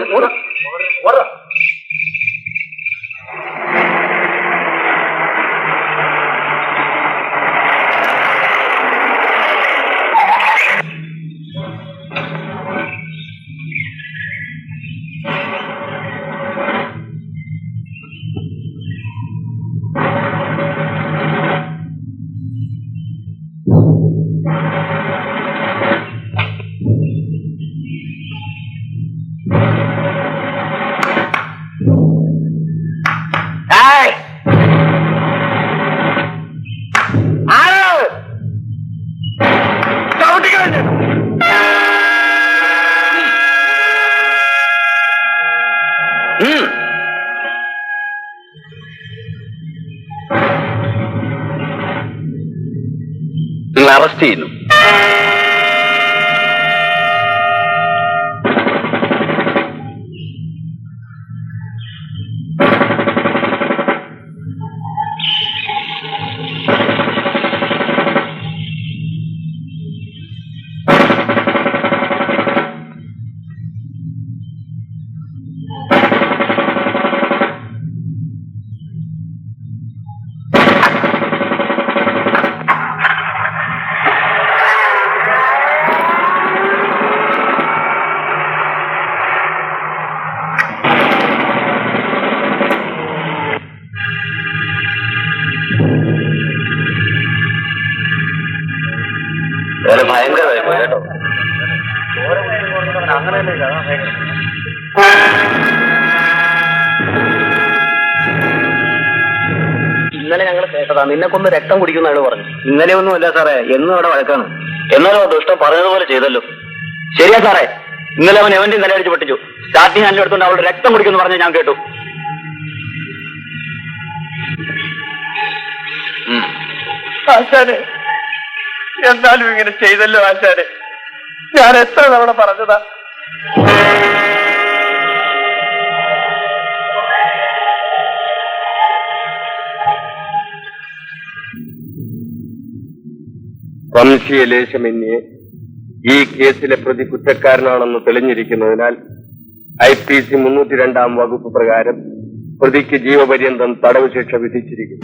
അറസ്റ്റ് ചെയ്യുന്നു. ഭയങ്കരമായി പോയി കേട്ടോ. ഇന്നലെ ഞങ്ങൾ കേട്ടതാ നിന്നെ കൊന്ന് രക്തം കുടിക്കുന്നതാണ് പറഞ്ഞു. ഇന്നലെ ഒന്നുമല്ല സാറേ, എന്നും അവിടെ വഴക്കാണ്. എന്നാലും ദുഷ്ടം പറഞ്ഞതുപോലെ ചെയ്തല്ലോ. ശരിയാ സാറേ, ഇന്നലെ അവൻ എവന്റെ നിലയടിച്ച് പൊട്ടിച്ചു. സ്റ്റാർട്ടിംഗ് ഹാൻഡിൽ എടുത്തുകൊണ്ട് അവളുടെ രക്തം കുടിക്കുന്നു പറഞ്ഞ് ഞാൻ കേട്ടു. ആശാനെ, എന്നാലും ഇങ്ങനെ ചെയ്തല്ലോ ആശാനെ. ഞാൻ എത്ര തവണ പറഞ്ഞതാ. വംശീയ ലേശമന്യേ ഈ കേസിലെ പ്രതി കുറ്റക്കാരനാണെന്ന് തെളിഞ്ഞിരിക്കുന്നതിനാൽ IPC 302 വകുപ്പ് പ്രകാരം പ്രതിക്ക് ജീവപര്യന്തം തടവ് ശിക്ഷ വിധിച്ചിരിക്കുന്നു.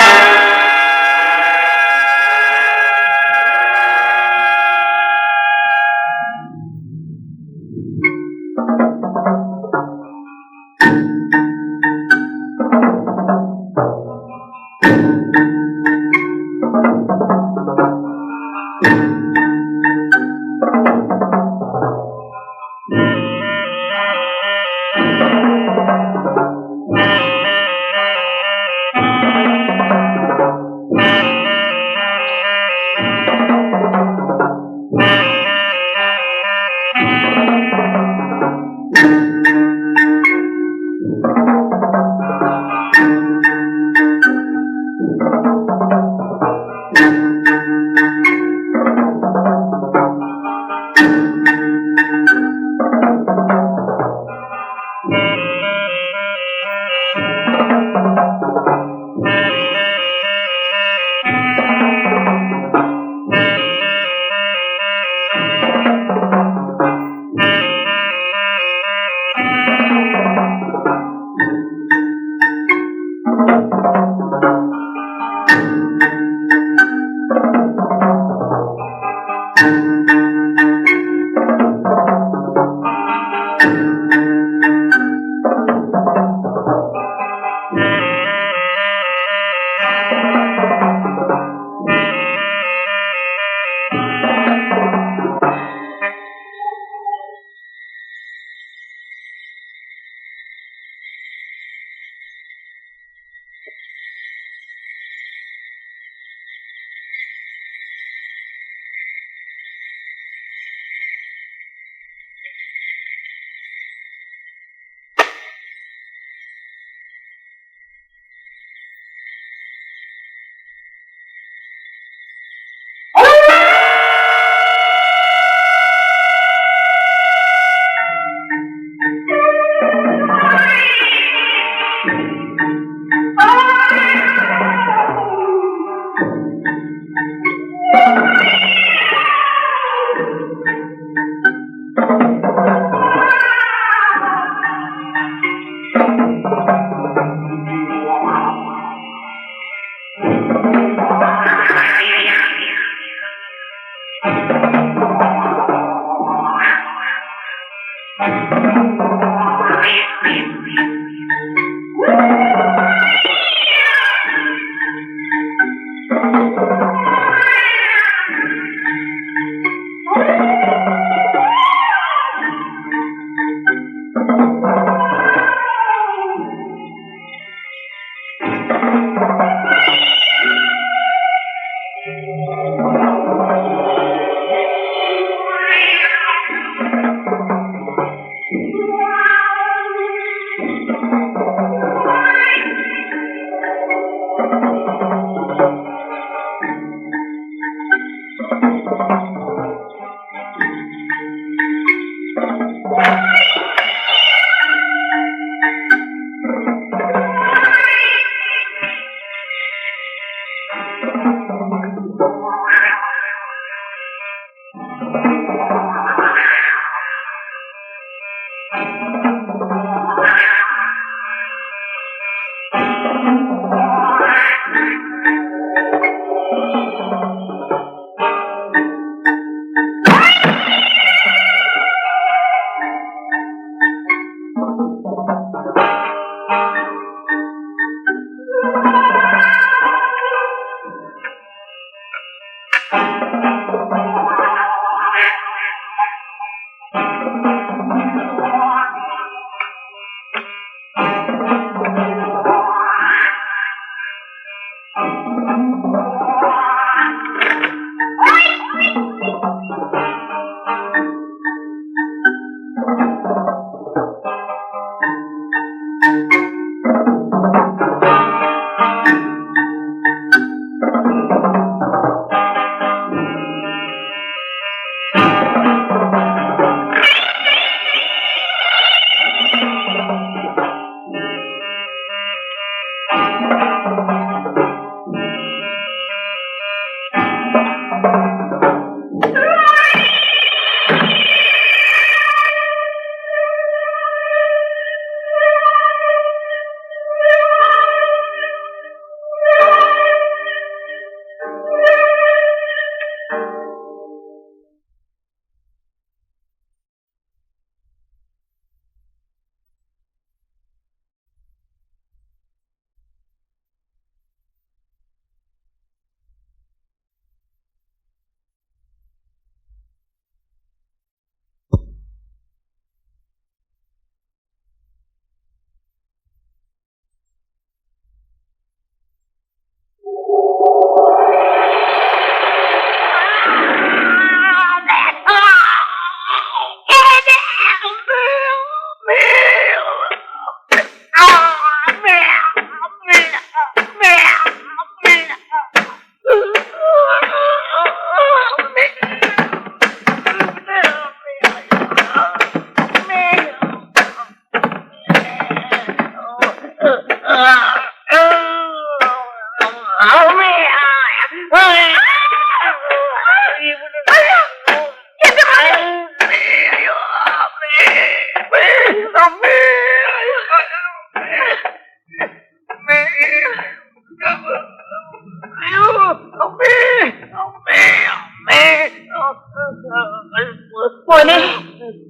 മോനെ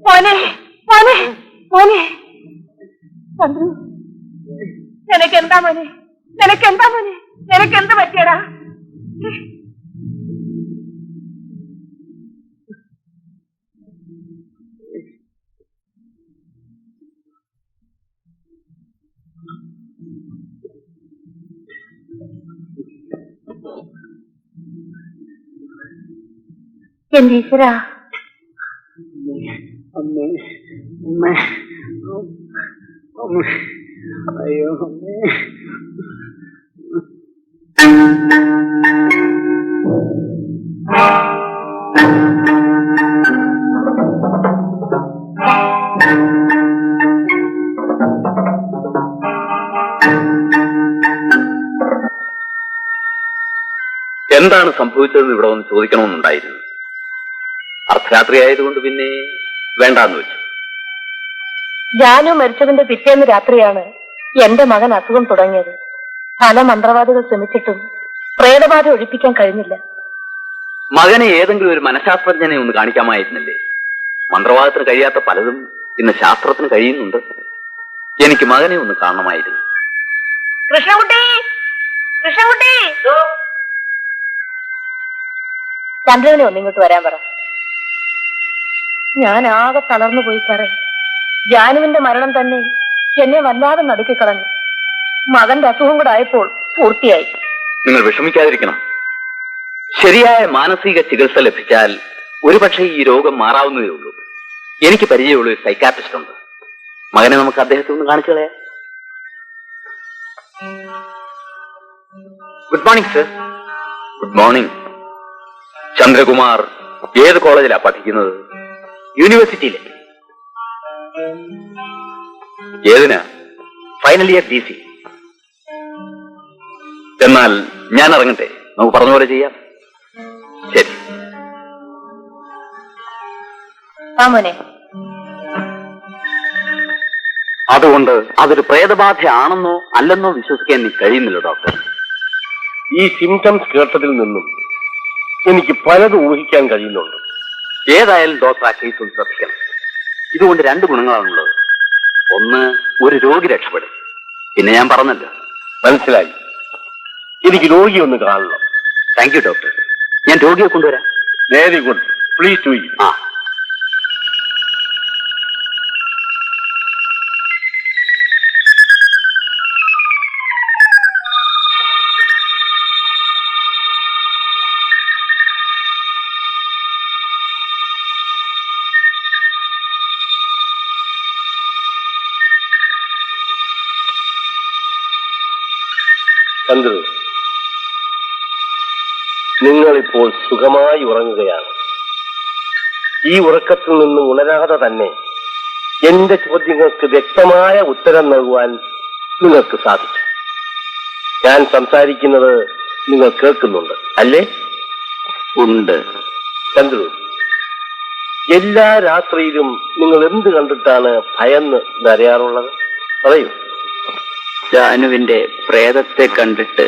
മോനെ മോനെ മോനെ ചന്ദ്രു, നിനക്കെന്താ മോനെ? നിനക്കെന്താ മോനെ? നിനക്കെന്ത് പറ്റിയടാ? എന്റെ ഈശ്വരാ, അമ്മേ അമ്മേ അമ്മേ, അയ്യോ അമ്മേ. എന്താണ് സംഭവിച്ചതെന്ന് ഇവിടെ ഒന്ന് ചോദിക്കണമെന്നുണ്ടായിരുന്നു. അർദ്ധരാത്രി ആയതുകൊണ്ട് പിന്നെ വേണ്ടാന്ന് വെച്ചു. ജാനു മരിച്ചതിന്റെ പിറ്റേന്ന് രാത്രിയാണ് എന്റെ മകൻ അസുഖം തുടങ്ങിയത്. പല മന്ത്രവാദികൾ ശ്രമിച്ചിട്ടും പ്രേതബാധ ഒഴിപ്പിക്കാൻ കഴിഞ്ഞില്ല. മകനെ ഏതെങ്കിലും ഒരു മനഃശാസ്ത്രജ്ഞനെ ഒന്ന് കാണിക്കാമായിരുന്നില്ലേ? മന്ത്രവാദത്തിന് കഴിയാത്ത പലതും ഇന്ന് ശാസ്ത്രത്തിന് കഴിയുന്നുണ്ട്. എനിക്ക് മകനെ ഒന്ന് കാണണമായിരുന്നു. കൃഷ്ണകുട്ടി, കൃഷ്ണകുട്ടി, ചന്ദ്രനെ ഒന്നിങ്ങോട്ട് വരാൻ പറ. ഞാൻ ആകെ തളർന്നു പോയി സാറേ. ജാനുവിന്റെ മരണം തന്നെ എന്നെ വല്ലാതെ നടുക്കിക്കളഞ്ഞു. മകന്റെ അസുഖം കൂടെ ആയപ്പോൾ പൂർത്തിയായി. നിങ്ങൾ വിഷമിക്കാതിരിക്കണം. ശരിയായ മാനസിക ചികിത്സ ലഭിച്ചാൽ ഒരുപക്ഷെ ഈ രോഗം മാറാവുന്നതേ ഉള്ളൂ. എനിക്ക് പരിചയമുള്ള ഒരു സൈക്കാട്രിസ്റ്റ് ഉണ്ട്. മകനെ നമുക്ക് അദ്ദേഹത്തെ ഒന്ന് കാണിച്ചു കളയാം. Good morning sir. Good morning. Chandrakumar ഏത് കോളേജിലാ പഠിക്കുന്നത്? യൂണിവേഴ്സിറ്റിയിലെ. ഏതിനാ? Final year DC. എന്നാൽ ഞാൻ ഇറങ്ങട്ടെ, നമുക്ക് പറഞ്ഞ പോലെ ചെയ്യാം. ശരി. ആ മോനെ, അതുകൊണ്ട് അതൊരു പ്രേതബാധയാണെന്നോ അല്ലെന്നോ വിശ്വസിക്കാൻ എനിക്ക് കഴിയുന്നില്ല ഡോക്ടർ. ഈ സിംറ്റംസ് കേട്ടതിൽ നിന്നും എനിക്ക് പലതും ഊഹിക്കാൻ കഴിയുന്നുണ്ട്. ഏതായാലും ഡോക്ടർ ആ കേസ് ഒന്ന് ശ്രദ്ധിക്കണം. ഇതുകൊണ്ട് 2 ഗുണങ്ങളാണുള്ളത്. ഒന്ന്, ഒരു രോഗി രക്ഷപ്പെടും. പിന്നെ ഞാൻ പറഞ്ഞല്ലോ. മനസ്സിലായി. എനിക്ക് രോഗി ഒന്ന് കാണണം. Thank you doctor. ഞാൻ രോഗിയെ കൊണ്ടുവരാം. Very good. Please do it. ആ. ചന്ദ്രു, നിങ്ങളിപ്പോൾ സുഖമായി ഉറങ്ങുകയാണ്. ഈ ഉറക്കത്തിൽ നിന്ന് ഉണരാതെ തന്നെ എന്റെ ചോദ്യങ്ങൾക്ക് വ്യക്തമായ ഉത്തരം നൽകുവാൻ നിങ്ങൾക്ക് സാധിച്ചു. ഞാൻ സംസാരിക്കുന്നത് നിങ്ങൾ കേൾക്കുന്നുണ്ട് അല്ലേ? ഉണ്ട്. ചന്ദ്രു, എല്ലാ രാത്രിയിലും നിങ്ങൾ എന്ത് കണ്ടിട്ടാണ് ഭയന്ന് ധരയാറുള്ളത്? പറയൂ. ജാനുവിന്റെ പ്രേതത്തെ കണ്ടിട്ട്.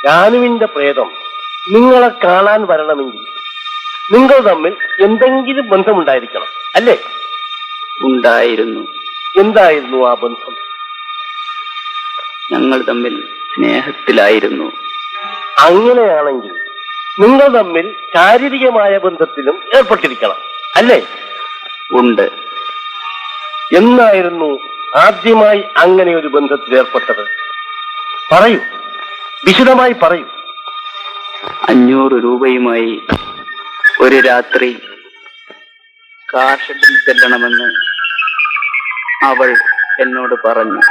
ജാനുവിന്റെ പ്രേതം നിങ്ങളെ കാണാൻ വരണമെങ്കിൽ നിങ്ങൾ തമ്മിൽ എന്തെങ്കിലും ബന്ധമുണ്ടായിരിക്കണം അല്ലേ? ഉണ്ടായിരുന്നു. എന്തായിരുന്നു ആ ബന്ധം? ഞങ്ങൾ തമ്മിൽ സ്നേഹത്തിലായിരുന്നു. അങ്ങനെയാണെങ്കിൽ നിങ്ങൾ തമ്മിൽ ശാരീരികമായ ബന്ധത്തിലും ഏർപ്പെട്ടിരിക്കണം അല്ലേ? ഉണ്ട്. എന്നായിരുന്നു ആദ്യമായി അങ്ങനെ ഒരു ബന്ധത്തിൽ ഏർപ്പെട്ടത്? പറയൂ, വിശദമായി പറയൂ. 500 രൂപയുമായി ഒരു രാത്രി കാർ ഷെഡിൽ ചെല്ലണമെന്ന് അവൾ എന്നോട് പറഞ്ഞു.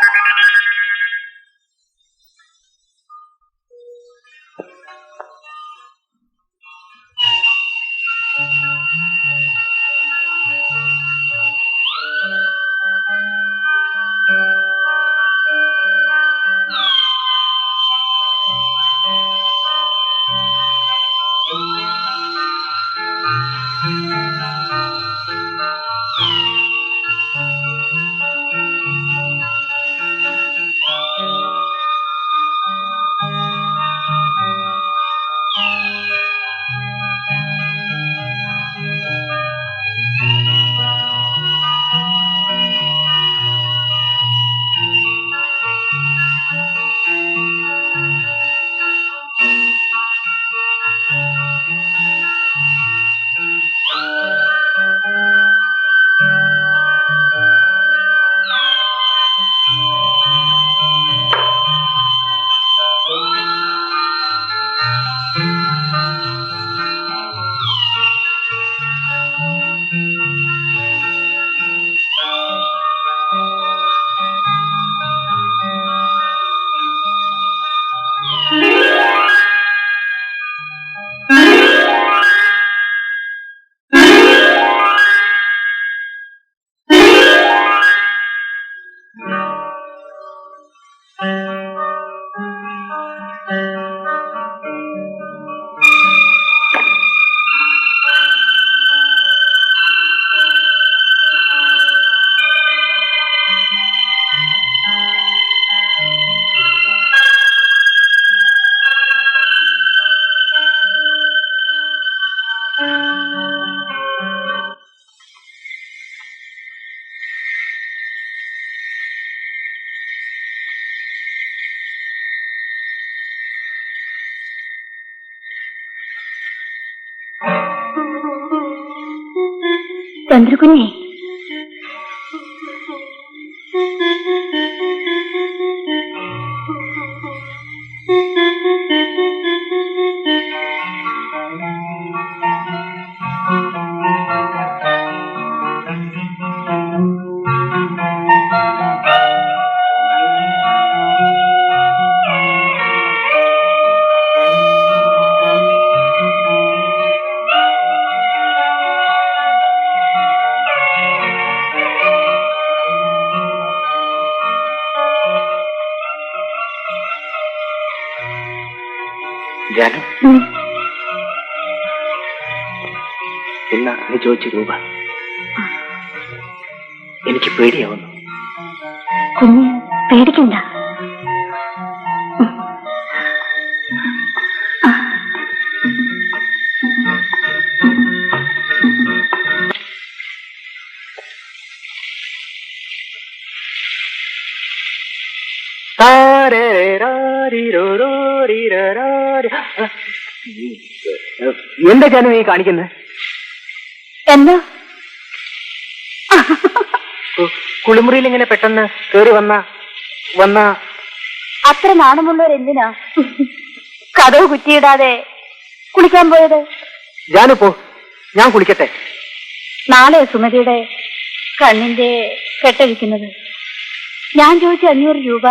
ചന്ദ്രകുഞ്ഞെ, ജാനു, എന്നാ നീ ചോദിച്ച രൂപ എനിക്ക് പേടിയാവുന്നു. കുഞ്ഞ് പേടിക്കണ്ട. എന്താ ജാനു നീ കാണിക്കുന്നത്? എന്താ കുളിമുറിയിൽ ഇങ്ങനെ പെട്ടെന്ന് കേറി വന്ന അത്ര നാണമുള്ളവരെന്തിനാ കതവ് കുറ്റിയിടാതെ കുളിക്കാൻ പോയത്? ജാനു പോ, ഞാൻ കുളിക്കട്ടെ. നാളെ സുമതിയുടെ കണ്ണിന്റെ കെട്ടഴിക്കുന്നത്. ഞാൻ ചോദിച്ച 500 രൂപ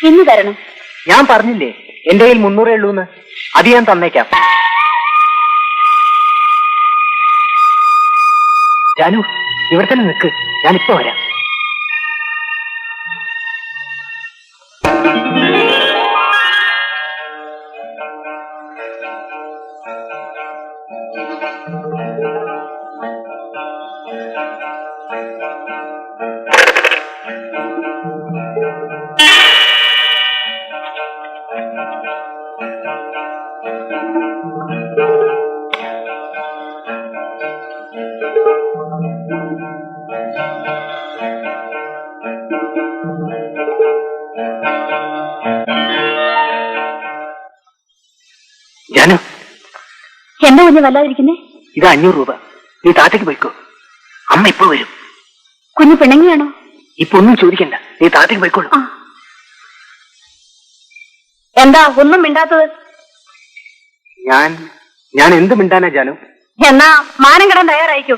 ഇന്ന് തരണം. ഞാൻ പറഞ്ഞില്ലേ എന്റെ കയ്യിൽ 300 ഉള്ളൂന്ന്. അത് ഞാൻ തന്നേക്കാം. ജാനു ഇവിടെ തന്നെ നിൽക്ക്, ഞാനിപ്പോ വരാം. ജാനു, എന്താ കുഞ്ഞ് വല്ലാതിരിക്കുന്നേ? ഇത് 500 രൂപ. നീ താത്തേക്ക് പോയിക്കോ, അമ്മ ഇപ്പൊ വരും. കുഞ്ഞ് പിണങ്ങിയാണോ? ഇപ്പൊ ഒന്നും ചോദിക്കണ്ട, നീ താത്തേക്ക് പോയിക്കോളൂ. എന്താ ഒന്നും മിണ്ടാത്തത്? ഞാൻ എന്ത് മിണ്ടാനാ ജാനു? എന്നാ മാനം കിടാൻ തയ്യാറായിക്കോ.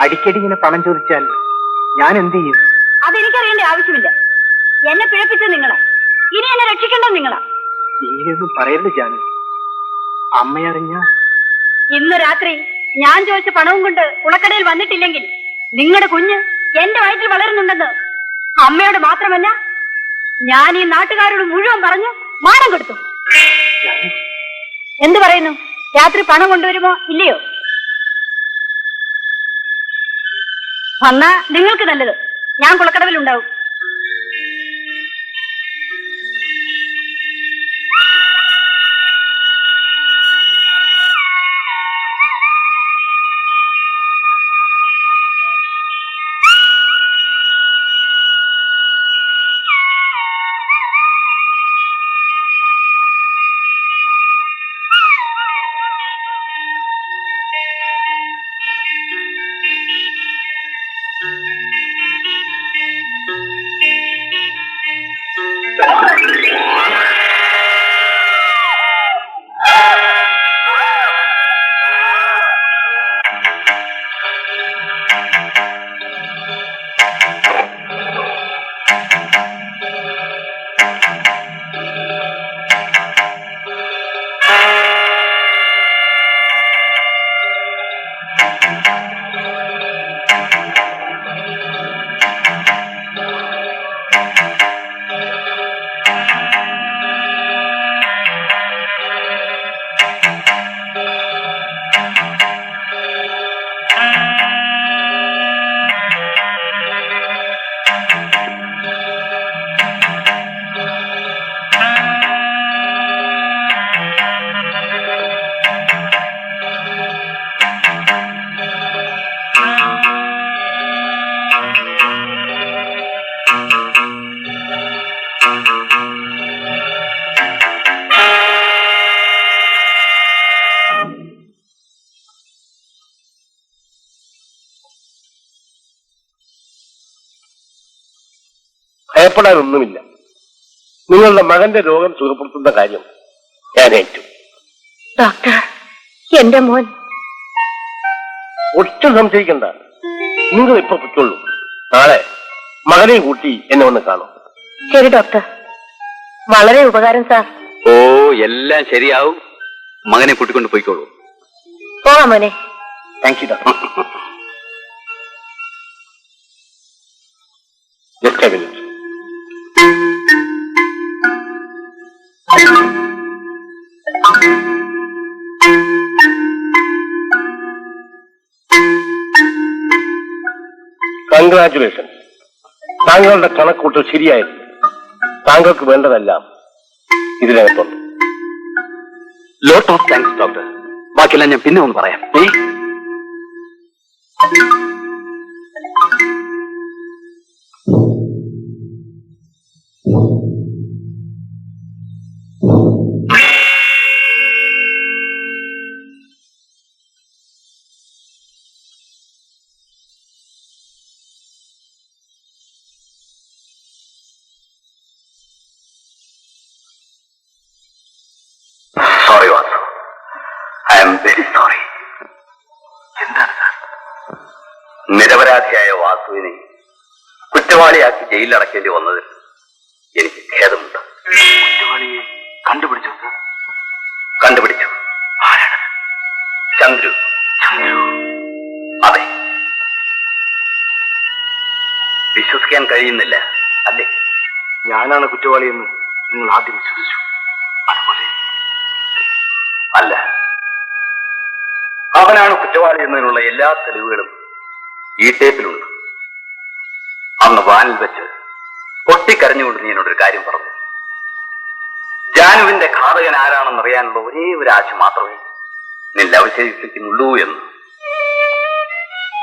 അടിക്കടി ഇങ്ങനെ പണം ചോദിച്ചാൽ ഞാൻ എന്ത് ചെയ്യും? അതെനിക്കറിയേണ്ട ആവശ്യമില്ല. എന്നെ പിഴപ്പിച്ചത് നിങ്ങളാ, ഇനി എന്നെ രക്ഷിക്കേണ്ടത് നിങ്ങളാ. ഇങ്ങനെയൊന്നും പറയരുത് ജാനു, അമ്മയറിഞ്ഞ. ഇന്ന് രാത്രി ഞാൻ ചോദിച്ച പണവും കൊണ്ട് കുളക്കടയിൽ വന്നിട്ടില്ലെങ്കിൽ നിങ്ങളുടെ കുഞ്ഞ് എന്റെ വയറ്റിൽ വളരുന്നുണ്ടെന്ന് അമ്മയോട് മാത്രമല്ല ഞാൻ ഈ നാട്ടുകാരോട് മുഴുവൻ പറഞ്ഞു മാനം കൊടുത്തു. എന്ത് പറയുന്നു? രാത്രി പണം കൊണ്ടുവരുമോ ഇല്ലയോ? വന്നാ നിങ്ങൾക്ക് നല്ലത്, ഞാൻ കുളക്കടവിലുണ്ടാവും. ഭയപ്പെടാനൊന്നുമില്ല. നിങ്ങളുടെ മകന്റെ രോഗം സുഖപ്പെടുത്തുന്ന കാര്യം ഞാൻ ഏറ്റു. ഡോക്ടർ, എന്റെ മോൻ ഒട്ടും സംശയിക്കണ്ട. നിങ്ങൾ ഇപ്പൊ പൊയ്ക്കൊള്ളൂ. നാളെ മകനെയും കൂട്ടി എന്നെ ഒന്ന് കാണും. ശരി ഡോക്ടർ, വളരെ ഉപകാരം സാർ. ഓ, എല്ലാം ശരിയാവും. മകനെ കൂട്ടിക്കൊണ്ട് പോയിക്കോളൂ. പോകാം മോനെ. Thank you doctor. Just A minute. Congratulation. താങ്കളുടെ കണക്കൂട്ടൽ ശരിയായിരുന്നു. താങ്കൾക്ക് വേണ്ടതെല്ലാം ഇതിനകത്തുണ്ട്. Lot of thanks doctor. ബാക്കിയെല്ലാം ഞാൻ പിന്നെ ഒന്ന് പറയാം. Sorry Vasu, I am very sorry. എന്താണ് സാർ? നിരപരാധിയായ വാസുവിനെ കുറ്റവാളിയാക്കി ജയിലിലടക്കേണ്ടി വന്നതിൽ എനിക്ക് ഖേദമുണ്ട്. കുറ്റവാളിയെ കണ്ടുപിടിച്ചു സാർ? കണ്ടുപിടിച്ചു. ആരാണ്? ചന്ദ്രു. ചന്ദ്രു? അതെ. വിശ്വസിക്കാൻ കഴിയുന്നില്ല അല്ലേ? ഞാനാണ് കുറ്റവാളിയെന്ന് നിങ്ങൾ ആദ്യം വിശ്വസിച്ചു. അതുപോലെ അല്ല, അവനാണ് കുറ്റവാളി എന്നതിനുള്ള എല്ലാ തെളിവുകളും ഈ ടേപ്പിലുണ്ട്. അന്ന് വാനിൽ വെച്ച് പൊട്ടിക്കരഞ്ഞുകൊണ്ട് നീ എന്നോടൊരു കാര്യം പറഞ്ഞു. ജാനുവിന്റെ ഘാതകൻ ആരാണെന്നറിയാനുള്ള ഒരേ ഒരു ആശ മാത്രമേ നിന്നെ അവശേഷിക്കുന്നുള്ളൂ എന്ന്.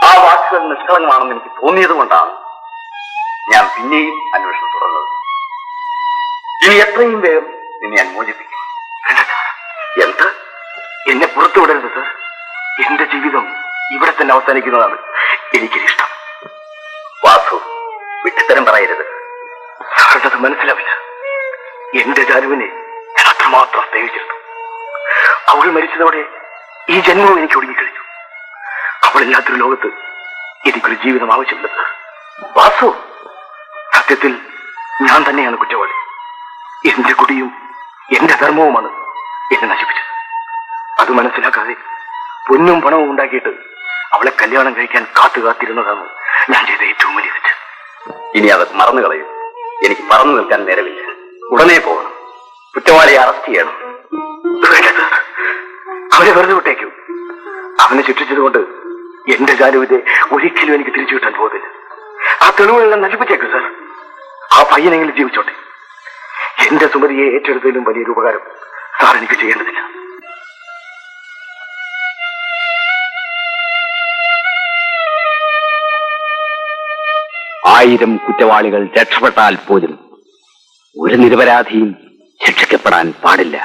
ആ വാക്കുകൾ നിഷ്കളങ്കമാണെന്ന് എനിക്ക് തോന്നിയത് കൊണ്ടാണ് ഞാൻ പിന്നെയും അന്വേഷണം തുടർന്നത്. ഇനി എത്രയും വേഗം നിന്നെ ഞാൻ മോചിപ്പിക്കും. എന്ത്? എന്നെ പുറത്തു വിടരുത് സർ. എന്റെ ജീവിതം ഇവിടെ തന്നെ അവസാനിക്കുന്നതാണ് എനിക്കിഷ്ടം. വാസു, വിട്ടിത്തരം പറയരുത്. സാറിനത് മനസ്സിലാവില്ല. എന്റെ ജാനുവിനെ ഞാൻ അത്രമാത്രം സ്നേഹിച്ചിരുന്നു. അവൾ മരിച്ചതോടെ ഈ ജന്മവും എനിക്ക് ഒടുങ്ങിക്കഴിഞ്ഞു. അവളില്ലാത്തൊരു ലോകത്ത് എനിക്കൊരു ജീവിതം ആവശ്യമില്ല സർ. വാസു, സത്യത്തിൽ ഞാൻ തന്നെയാണ് കുറ്റവാളി. എന്റെ കുടിയും എന്റെ ധർമ്മവുമാണ് എന്നെ നശിപ്പിച്ചത്. അത് മനസ്സിലാക്കാതെ പൊന്നും പണവും ഉണ്ടാക്കിയിട്ട് അവളെ കല്യാണം കഴിക്കാൻ കാത്തിരുന്നതാണ് ഞാൻ ചെയ്ത ഏറ്റവും വലിയ തെറ്റ്. ഇനി അതൊക്കെ മറന്നു കളയും. എനിക്ക് പറന്നു നിൽക്കാൻ നേരമില്ല. ഉടനെ പോകണം. കുറ്റവാളിയെ അറസ്റ്റ് ചെയ്യണം. വേണ്ടത് അവനെ വെറുതെ വിട്ടേക്കും. അവനെ ശിക്ഷിച്ചതുകൊണ്ട് എന്റെ ജാനുവിനെ ഒരിക്കലും എനിക്ക് തിരിച്ചു കിട്ടാൻ പോകുന്നില്ല. ആ തെളിവുകളെല്ലാം നശിപ്പിച്ചേക്കും സാർ. ആ പയ്യനെങ്കിലും ജീവിച്ചോട്ടെ. എന്റെ സുമതിയെ ഏറ്റെടുത്തതിലും വലിയൊരു ഉപകാരം സാർ എനിക്ക് ചെയ്യേണ്ടതില്ല. ആയിരം കുറ്റവാളികൾ രക്ഷപ്പെട്ടാൽ പോലും ഒരു നിരപരാധിയും ശിക്ഷിക്കപ്പെടാൻ പാടില്ല.